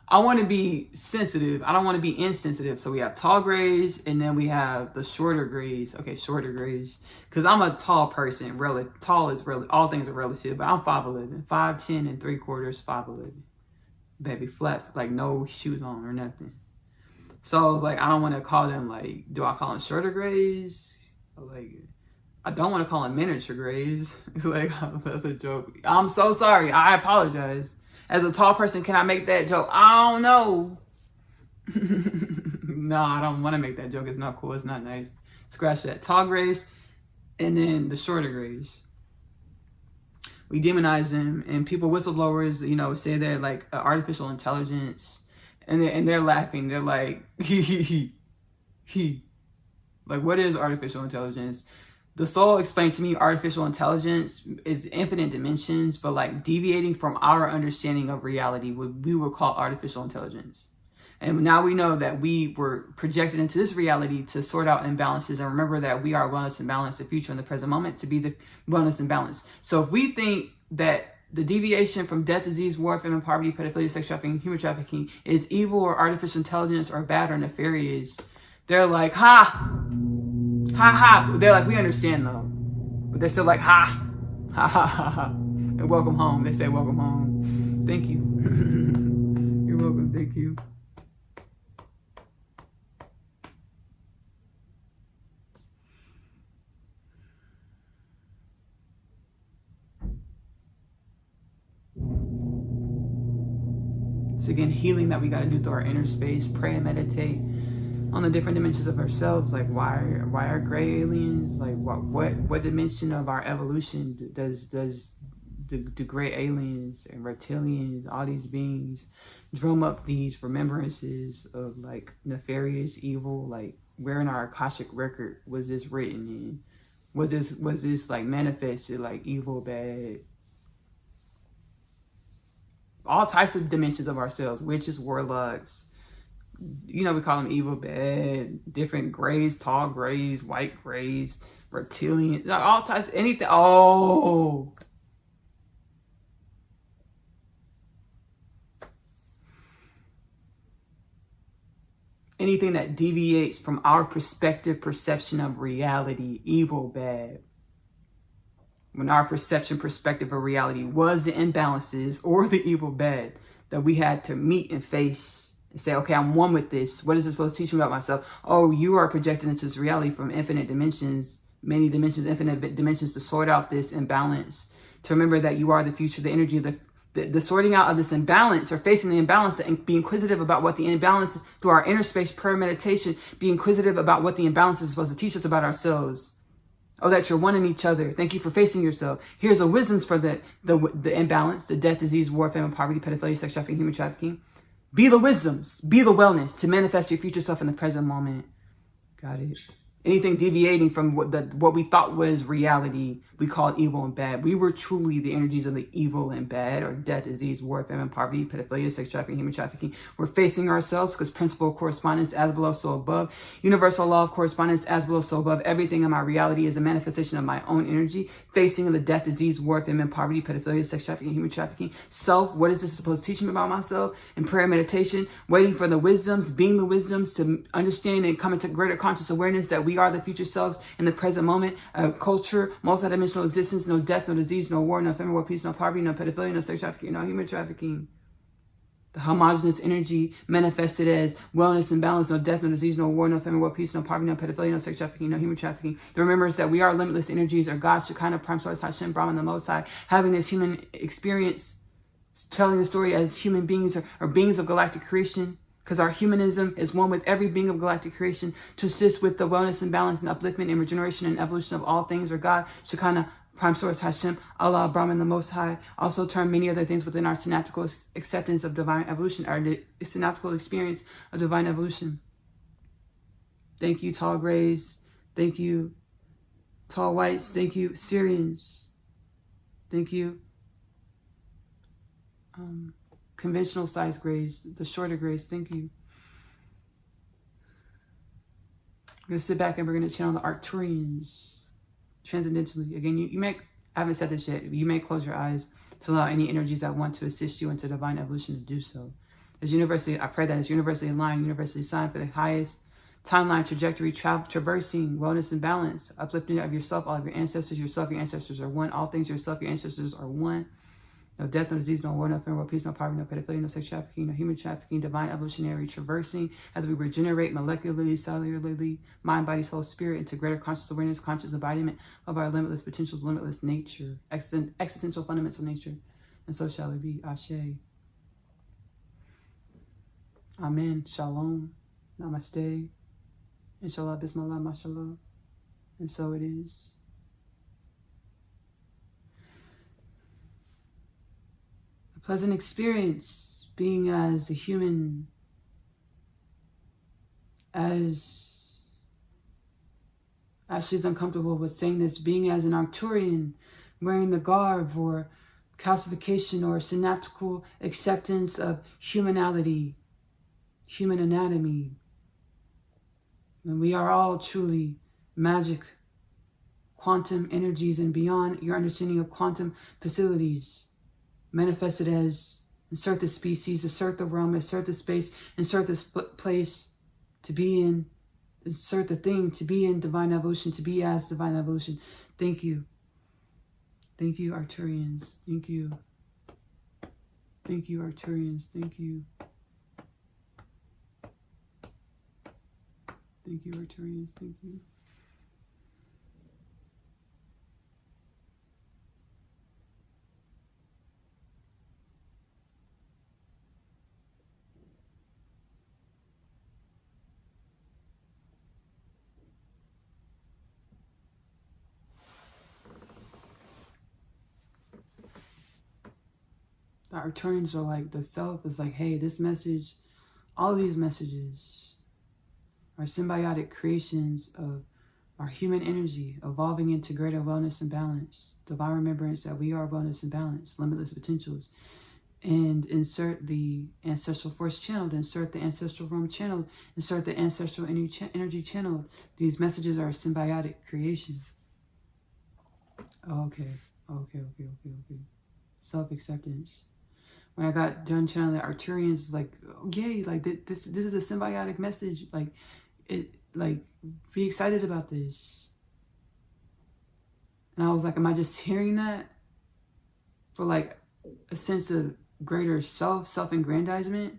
I want to be sensitive. I don't want to be insensitive. So we have tall grays, and then we have the shorter grays. Okay, shorter grays. Because I'm a tall person. Really, tall is really, all things are relative. But I'm 5'11", 5'10 3/4, 5'11". Baby, flat, like no shoes on or nothing. So I was like, I don't want to call them like, do I call them shorter grays? Like, I don't want to call them miniature grays. Like, that's a joke. I'm so sorry. I apologize. As a tall person, can I make that joke? I don't know. No, I don't want to make that joke. It's not cool. It's not nice. Scratch that. Tall grays and then the shorter grays. We demonize them, and people, whistleblowers, you know, say they're like artificial intelligence, and they're laughing. They're like, he. Like, what is artificial intelligence? The soul explained to me artificial intelligence is infinite dimensions, but like deviating from our understanding of reality, what we would call artificial intelligence. And now we know that we were projected into this reality to sort out imbalances, and remember that we are wellness and balance, the future and the present moment, to be the wellness and balance. So if we think that the deviation from death, disease, war, famine, poverty, pedophilia, sex trafficking, human trafficking is evil or artificial intelligence or bad or nefarious, they're like, ha! Ha ha! They're like, we understand though. But they're still like, ha! Ha ha ha ha. And welcome home. They say welcome home. Thank you. You're welcome. Thank you. It's again healing that we got to do through our inner space. Pray and meditate. on the different dimensions of ourselves. Like, why are gray aliens? Like, what dimension of our evolution does the gray aliens and reptilians, all these beings, drum up these remembrances of like nefarious evil? Like, where in our Akashic record was this written in? Was this like manifested like evil, bad? All types of dimensions of ourselves, witches, warlocks, you know, we call them evil, bad, different grays, tall grays, white grays, reptilian, all types, anything. Oh, anything that deviates from our perception of reality, evil, bad. When our perspective of reality was the imbalances or the evil, bad, that we had to meet and face and say, okay, I'm one with this. What is this supposed to teach me about myself? Oh, you are projected into this reality from infinite dimensions, many dimensions, infinite dimensions, to sort out this imbalance. To remember that you are the future, the energy of the sorting out of this imbalance, or facing the imbalance, and be inquisitive about what the imbalance is through our inner space prayer meditation. Be inquisitive about what the imbalance is supposed to teach us about ourselves. Oh, that you're one in each other. Thank you for facing yourself. Here's the wisdoms for the imbalance, the death, disease, war, famine, poverty, pedophilia, sex trafficking, human trafficking. Be the wisdoms, be the wellness to manifest your future self in the present moment. Got it. Anything deviating from what we thought was reality, we called evil and bad. We were truly the energies of the evil and bad, or death, disease, war, famine, poverty, pedophilia, sex trafficking, human trafficking. We're facing ourselves because principle of correspondence, as below, so above. Universal law of correspondence, as below, so above. Everything in my reality is a manifestation of my own energy. Facing the death, disease, war, famine, poverty, pedophilia, sex trafficking, human trafficking. Self, what is this supposed to teach me about myself? In prayer meditation, waiting for the wisdoms, being the wisdoms to understand and come into greater conscious awareness that we are the future selves in the present moment. Culture, multidimensional existence, no death, no disease, no war, no famine, war, peace, no poverty, no pedophilia, no sex trafficking, no human trafficking. The homogeneous energy manifested as wellness and balance, no death, no disease, no war, no famine, war, peace, no poverty, no pedophilia, no sex trafficking, no human trafficking. The remembrance that we are limitless energies, or God, Shekinah, Prime Source, Hashem, Brahman, the Most High, having this human experience, telling the story as human beings, or beings of galactic creation, because our humanism is one with every being of galactic creation, to assist with the wellness and balance and upliftment and regeneration and evolution of all things, or God, Shekinah, Prime Source, Hashem, Allah, Brahman, the Most High. Also term many other things within our synaptical acceptance of divine evolution, our synaptical experience of divine evolution. Thank you, tall grays. Thank you, tall whites. Thank you, Sirians. Thank you, conventional size grays, the shorter grays. Thank you. I'm going to sit back and we're going to channel the Arcturians transcendentally. Again, you may, I haven't said this yet, you may close your eyes to allow any energies that want to assist you into divine evolution to do so. As universally, I pray that it's universally aligned, universally assigned for the highest timeline, trajectory, traversing wellness and balance, uplifting of yourself, all of your ancestors. Yourself, your ancestors are one. All things yourself, your ancestors are one. No death, no disease, no war, no famine, no peace, no poverty, no pedophilia, no sex trafficking, no human trafficking, divine evolutionary traversing as we regenerate molecularly, cellularly, mind, body, soul, spirit, into greater conscious awareness, conscious embodiment of our limitless potentials, limitless nature, existential fundamental nature. And so shall it be. Ashe. Amen. Shalom. Namaste. Inshallah, Bismillah, mashallah. And so it is. Pleasant experience being as a human, as Ashley's uncomfortable with saying this, being as an Arcturian, wearing the garb or calcification or synaptical acceptance of humanality, human anatomy. And we are all truly magic, quantum energies, and beyond your understanding of quantum facilities. Manifested as insert the species, assert the realm, insert the space, insert this place to be in, insert the thing to be in divine evolution, to be as divine evolution. Thank you. Thank you, Arcturians. Thank you. Thank you, Arcturians. Thank you. Thank you, Arcturians. Thank you. The Arcturians are like, the self is like, hey, this message, all of these messages are symbiotic creations of our human energy evolving into greater wellness and balance, divine remembrance that we are wellness and balance, limitless potentials. And insert the ancestral force channel, insert the ancestral realm channel, insert the ancestral energy channel. These messages are a symbiotic creation. Okay. Self-acceptance. When I got done channeling the Arcturians, like, oh, yay, like this is a symbiotic message. Like, be excited about this. And I was like, am I just hearing that for like a sense of greater self-aggrandizement?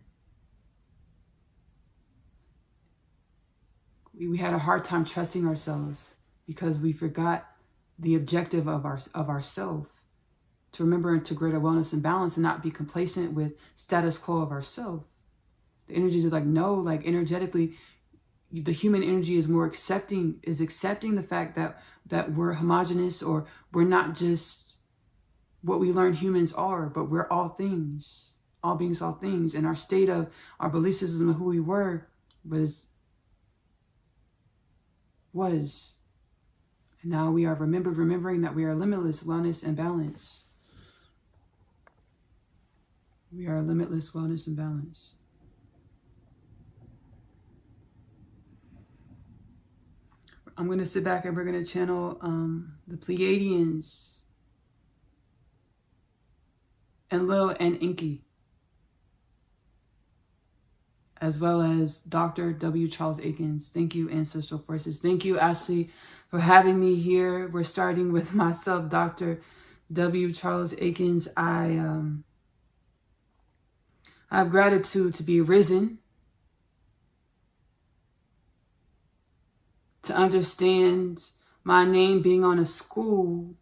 We had a hard time trusting ourselves because we forgot the objective of ourself, to remember into greater wellness and balance and not be complacent with status quo of ourself. The energies are like, no, like energetically, the human energy is more accepting the fact that we're homogenous, or we're not just what we learned humans are, but we're all things, all beings, all things. And our state of our belief system of who we were was. And now we are remembering that we are limitless wellness and balance. We are limitless wellness and balance. I'm going to sit back and we're going to channel the Pleiadians and Lil and Inky, as well as Dr. W. Charles Aikens. Thank you, Ancestral Forces. Thank you, Ashley, for having me here. We're starting with myself, Dr. W. Charles Aikens. I have gratitude to be risen, to understand my name being on a school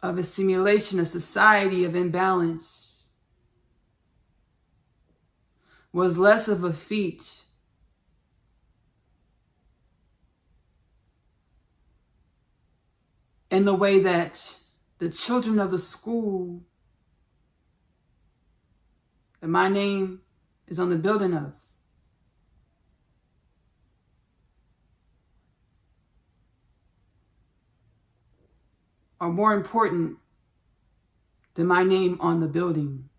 of a simulation, a society of imbalance, was less of a feat in the way that the children of the school that my name is on the building of are more important than my name on the building.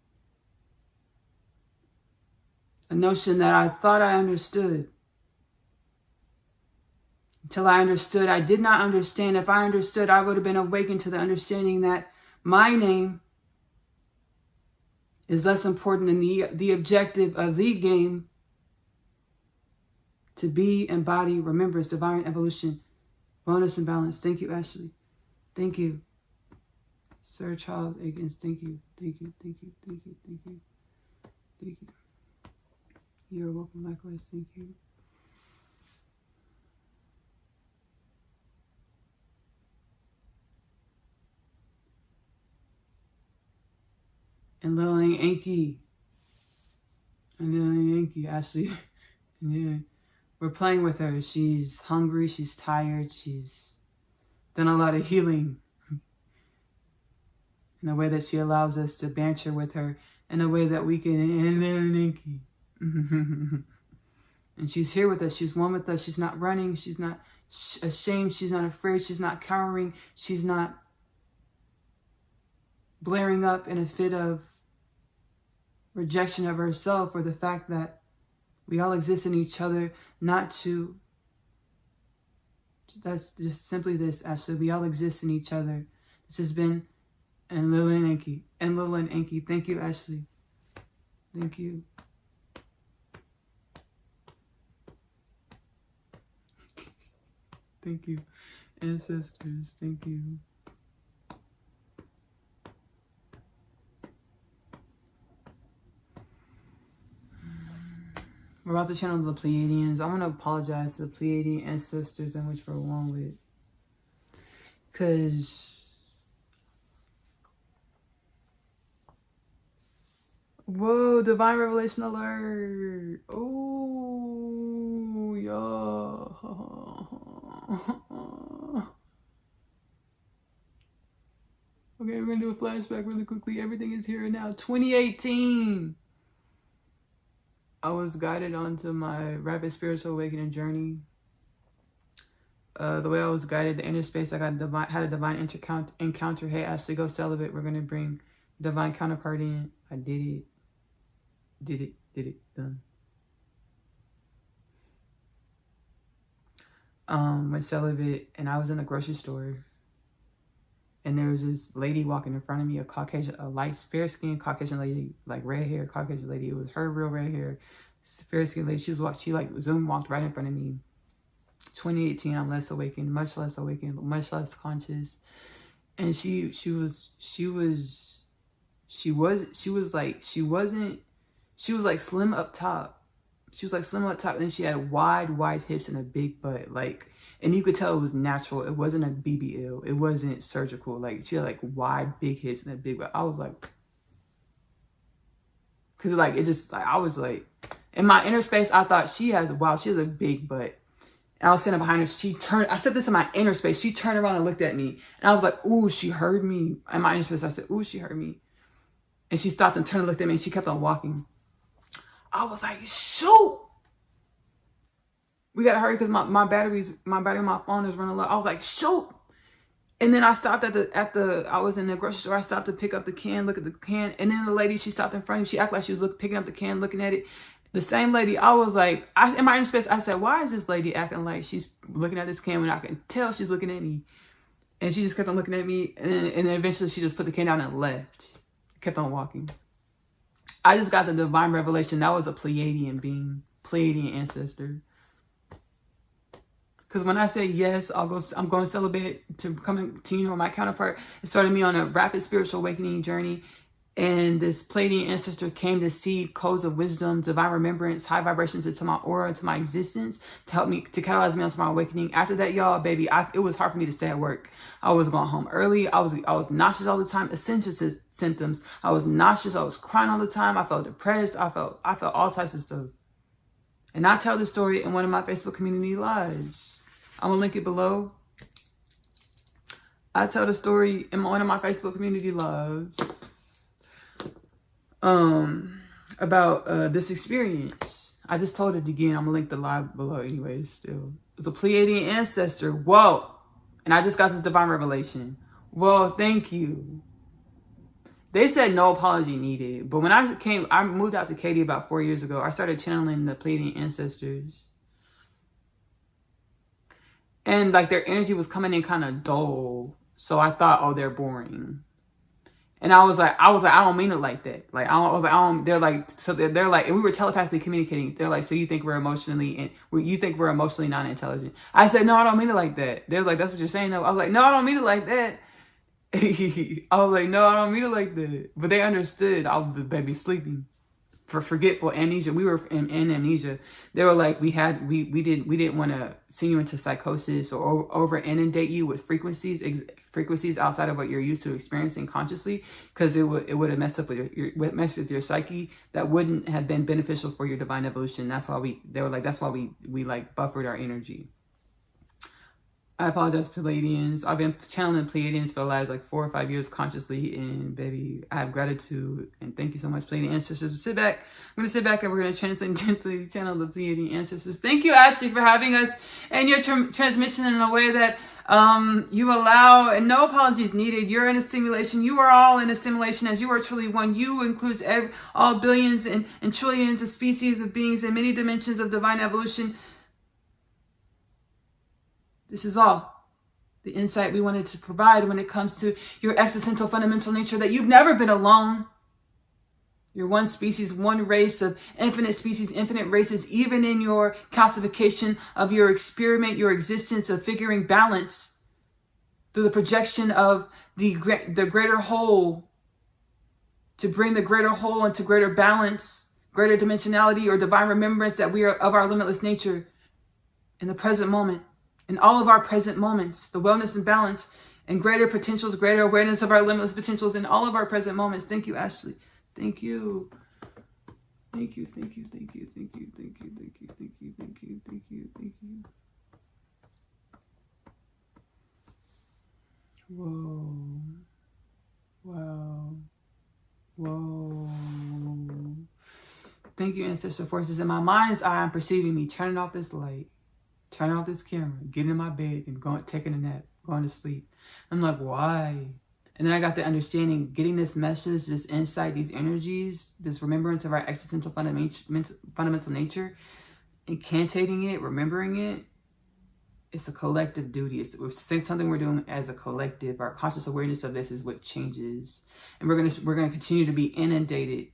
A notion that I thought I understood. Until I understood, I did not understand. If I understood, I would have been awakened to the understanding that my name is less important than the objective of the game, to be, embody, remembrance, divine evolution, wellness and balance. Thank you, Ashley. Thank you. Sir Charles Aikens, thank you. Thank you. You're welcome, likewise. Thank you. And Lily Yankee. Ashley. Yeah. We're playing with her. She's hungry, she's tired, she's done a lot of healing in a way that she allows us to banter with her in a way that we can. And she's here with us. She's one with us. She's not running. She's not ashamed. She's not afraid. She's not cowering. She's not blaring up in a fit of rejection of herself, or the fact that we all exist in each other, not to. That's just simply this, Ashley. We all exist in each other. This has been and Lillian Enki. And Lillian Enki. Thank you, Ashley. Thank you. Thank you, ancestors. Thank you. We're about to channel the Pleiadians. I want to apologize to the Pleiadian ancestors in which we're one with. Because... Whoa, divine revelation alert. Oh, yeah. Okay, we're going to do a flashback really quickly. Everything is here and now. 2018. I was guided onto my rapid spiritual awakening journey. The way I was guided, the inner space, I had a divine encounter. Hey, Ashley, go celibate. We're going to bring divine counterpart in. I did it, done. Went celibate, and I was in the grocery store, and there was this lady walking in front of me, a Caucasian, a light, fair-skinned Caucasian lady, like red hair Caucasian lady. It was her real red hair, fair-skinned lady. She like walked right in front of me. 2018, I'm less awakened, much less conscious, and she was like slim up top. She was like slim up top, and then she had wide hips and a big butt, like, and you could tell it was natural. It wasn't a BBL. It wasn't surgical. Like, she had like wide, big hips and a big butt. I was like, cause like, it just, like, I was like, in my inner space, I thought she has a big butt. And I was standing behind her. I said this in my inner space. She turned around and looked at me. And I was like, ooh, she heard me. In my inner space, I said, ooh, she heard me. And she stopped and turned and looked at me, and she kept on walking. I was like, shoot. We gotta hurry because my battery on my phone is running low. I was like, shoot. And then I stopped I was in the grocery store. I stopped to pick up the can, look at the can. And then the lady, she stopped in front of me. She acted like she was picking up the can, looking at it. The same lady, I was like, in my inner space, I said, why is this lady acting like she's looking at this can when I can tell she's looking at me? And she just kept on looking at me. And then eventually she just put the can down and left. Kept on walking. I just got the divine revelation. That was a Pleiadian being, Pleiadian ancestor. Because when I say yes, I'm going to celebrate to become my counterpart. It started me on a rapid spiritual awakening journey. And this Pleiadian ancestor came to seed codes of wisdom, divine remembrance, high vibrations into my aura, into my existence, to help me, to catalyze me onto my awakening. After that, y'all, baby, it was hard for me to stay at work. I was going home early. I was nauseous all the time. Essential symptoms. I was nauseous. I was crying all the time. I felt depressed. I felt all types of stuff. And I tell the story in one of my Facebook community lives. I'm going to link it below. I tell the story in one of my Facebook community lives. About this experience. I just told it again. I'm gonna link the live below anyways still. It's a Pleiadian ancestor. Whoa. And I just got this divine revelation. Whoa, thank you. They said no apology needed. But when I moved out to Katy about 4 years ago, I started channeling the Pleiadian ancestors. And like their energy was coming in kind of dull. So I thought, oh, they're boring. And I was like, I don't mean it like that. Like, they're like, and we were telepathically communicating. They're like, so you think we're emotionally non-intelligent? I said, no, I don't mean it like that. They're like, that's what you're saying, though. I was like, no, I don't mean it like that. I was like, no, I don't mean it like that. But they understood. I was, baby, sleeping. For forgetful amnesia. We were in amnesia. They were like, we didn't want to send you into psychosis or over inundate you with frequencies outside of what you're used to experiencing consciously, because it would have messed up with messed with your psyche. That wouldn't have been beneficial for your divine evolution. That's why we like buffered our energy. I apologize, Pleiadians. I've been channeling Pleiadians for the last like 4 or 5 years consciously, and baby, I have gratitude and thank you so much, Pleiadian ancestors. Sit back. I'm gonna sit back and we're gonna gently channel the Pleiadian ancestors. Thank you, Ashley, for having us and your transmission in a way that you allow, and no apologies needed. You're in a simulation. You are all in a simulation, as you are truly one. You includes all billions and trillions of species of beings in many dimensions of divine evolution. This is all the insight we wanted to provide when it comes to your existential fundamental nature, that you've never been alone. You're one species, one race of infinite species, infinite races, even in your calcification of your experiment, your existence of figuring balance through the projection of the greater whole, to bring the greater whole into greater balance, greater dimensionality or divine remembrance that we are of our limitless nature in the present moment. In all of our present moments, the wellness and balance and greater potentials, greater awareness of our limitless potentials in all of our present moments. Thank you, Ashley. Thank you. Thank you, thank you, thank you, thank you, thank you, thank you, thank you, thank you, thank you, thank you. Whoa. Whoa. Thank you, ancestral forces. In my mind's eye, I'm perceiving me turning off this light, turning off this camera, getting in my bed and taking a nap, going to sleep. I'm like, why? And then I got the understanding, getting this message, this insight, these energies, this remembrance of our existential fundamental nature, incantating it, remembering it. It's a collective duty. It's something we're doing as a collective. Our conscious awareness of this is what changes. And we're gonna continue to be inundated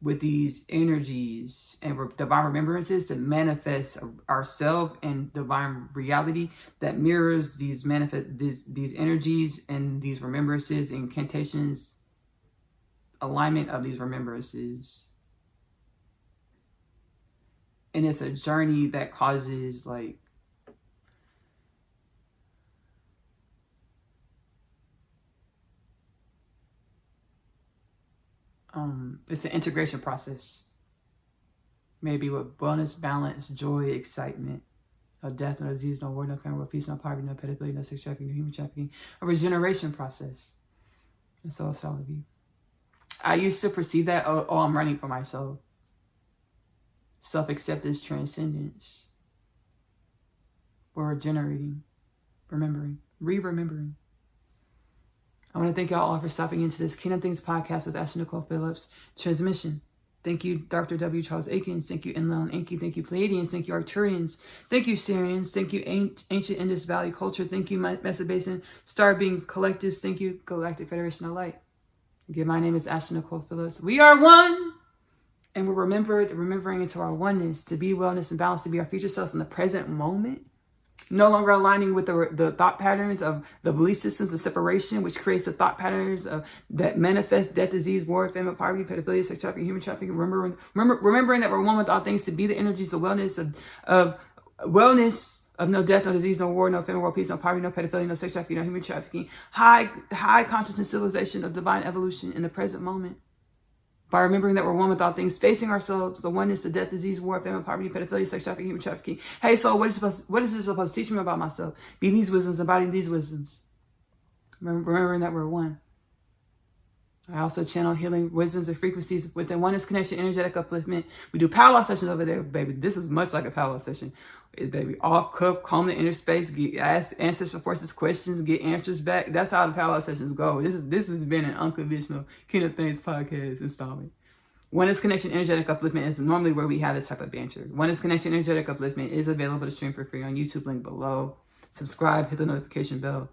with these energies and divine remembrances to manifest ourselves and divine reality that mirrors these energies and these remembrances, incantations, alignment of these remembrances. And it's a journey that causes like it's an integration process. Maybe with wellness, balance, joy, excitement, no death, no disease, no war, no famine, no peace, no poverty, no pedophilia, no sex trafficking, no human trafficking, a regeneration process. And so it's all of you. I used to perceive that, oh, I'm running for myself. Self-acceptance, transcendence. We're regenerating, remembering, re-remembering. I want to thank y'all all for stopping into this Kingdom Things podcast with Nicole Phillips transmission. Thank you, Dr. W. Charles Aikens. Thank you, Enlil Enki. Thank you, Pleiadians. Thank you, Arcturians. Thank you, Sirians. Thank you, Ancient Indus Valley Culture. Thank you, Mesa Basin Star Being Collectives. Thank you, Galactic Federation of Light. Again, my name is Nicole Phillips. We are one, and we're remembering into our oneness, to be wellness and balance, to be our future selves in the present moment. No longer aligning with the thought patterns of the belief systems of separation, which creates the thought patterns that manifest death, disease, war, famine, poverty, pedophilia, sex trafficking, human trafficking. Remembering that we're one with all things, to be the energies of wellness, of wellness, of no death, no disease, no war, no famine, world peace, no poverty, no pedophilia, no sex trafficking, no human trafficking. High consciousness civilization of divine evolution in the present moment. By remembering that we're one with all things, facing ourselves, the oneness, the death, disease, war, famine, poverty, pedophilia, sex trafficking, human trafficking. Hey, so what is this supposed to teach me about myself? Be these wisdoms, embodying these wisdoms. Remembering that we're one. I also channel healing wisdoms and frequencies within oneness, connection, energetic upliftment. We do powwow sessions over there, baby. This is much like a powwow session. Baby, off cuff, calm the inner space, ask ancestral forces questions, get answers back. That's how the powwow sessions go. This has been an unconventional Kingdom Things podcast installment. Oneness, connection, energetic upliftment is normally where we have this type of banter. Oneness, connection, energetic upliftment is available to stream for free on YouTube, link below. Subscribe, hit the notification bell.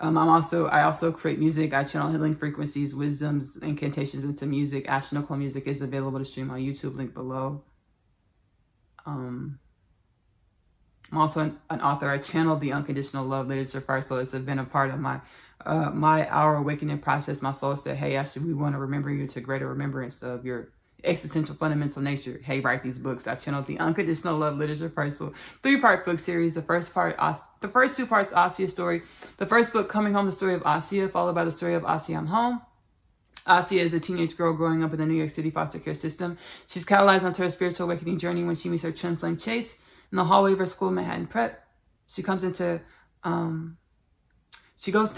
I also create music. I channel healing frequencies, wisdoms, incantations into music. Nicole music is available to stream on YouTube, link below. I'm also an author. I channeled the unconditional love literature first, so it's been a part of my our awakening process. My soul said, hey, Ashley, we want to remember you to greater remembrance of your existential fundamental nature. Hey, write these books. I channeled the unconditional love literature first, so 3-part book series. The first 2 parts, Asia's story. The first book, Coming Home, the story of Asia, followed by the story of Asia, I'm Home. Asia is a teenage girl growing up in the New York City foster care system. She's catalyzed onto her spiritual awakening journey when she meets her twin flame Chase in the hallway of her school, Manhattan Prep. She goes into a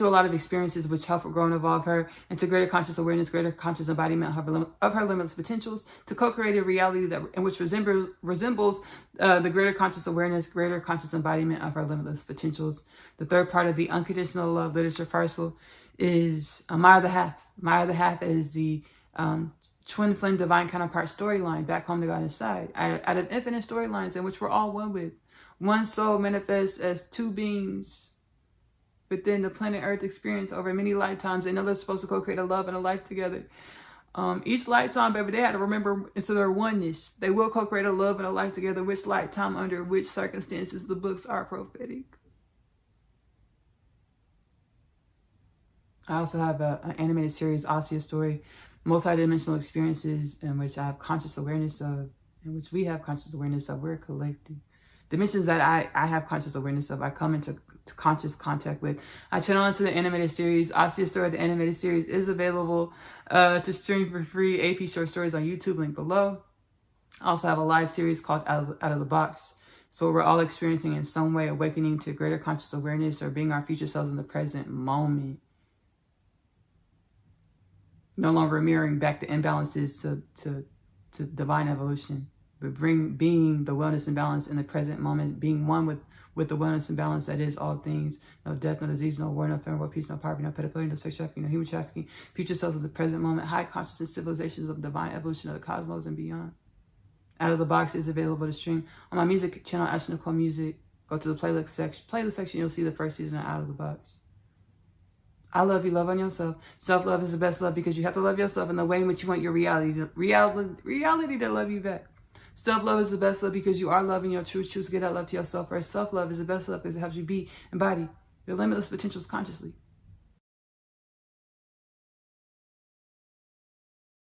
lot of experiences which help her grow and evolve her into greater conscious awareness, greater conscious embodiment of her limitless potentials, to co-create a reality in which resembles the greater conscious awareness, greater conscious embodiment of her limitless potentials. The third part of the unconditional love literature parcel is Maya the Half. Maya the Half is the twin flame divine counterpart storyline, back home to God inside, out of infinite storylines in which we're all one with. One soul manifests as 2 beings within the planet Earth experience over many lifetimes. They know they're supposed to co-create a love and a life together. Each lifetime, baby, they had to remember into their oneness. They will co-create a love and a life together. Which lifetime, under which circumstances, the books are prophetic. I also have an animated series, Asia's Story, multi-dimensional experiences in which I have conscious awareness of, in which we have conscious awareness of. We're a collective. Dimensions that I have conscious awareness of, I come into conscious contact with. I channel into the animated series. Asia's Story, the animated series, is available to stream for free. AP Short Stories on YouTube, link below. I also have a live series called Out of the Box. So we're all experiencing in some way awakening to greater conscious awareness or being our future selves in the present moment. No longer mirroring back the imbalances to divine evolution, but being the wellness and balance in the present moment, being one with the wellness and balance that is all things. No death, no disease, no war, no famine, no peace, no poverty, no pedophilia, no sex trafficking, no human trafficking. Future selves of the present moment, high consciousness civilizations of divine evolution of the cosmos and beyond. Out of the Box is available to stream on my music channel, Nicole Music. Go to the playlist section. You'll see the first season of Out of the Box. I love you. Love on yourself. Self-love is the best love because you have to love yourself in the way in which you want your reality to love you back. Self-love is the best love because you are loving your truth. Choose to get that love to yourself first. Self-love is the best love because it helps you be, embody your limitless potentials consciously.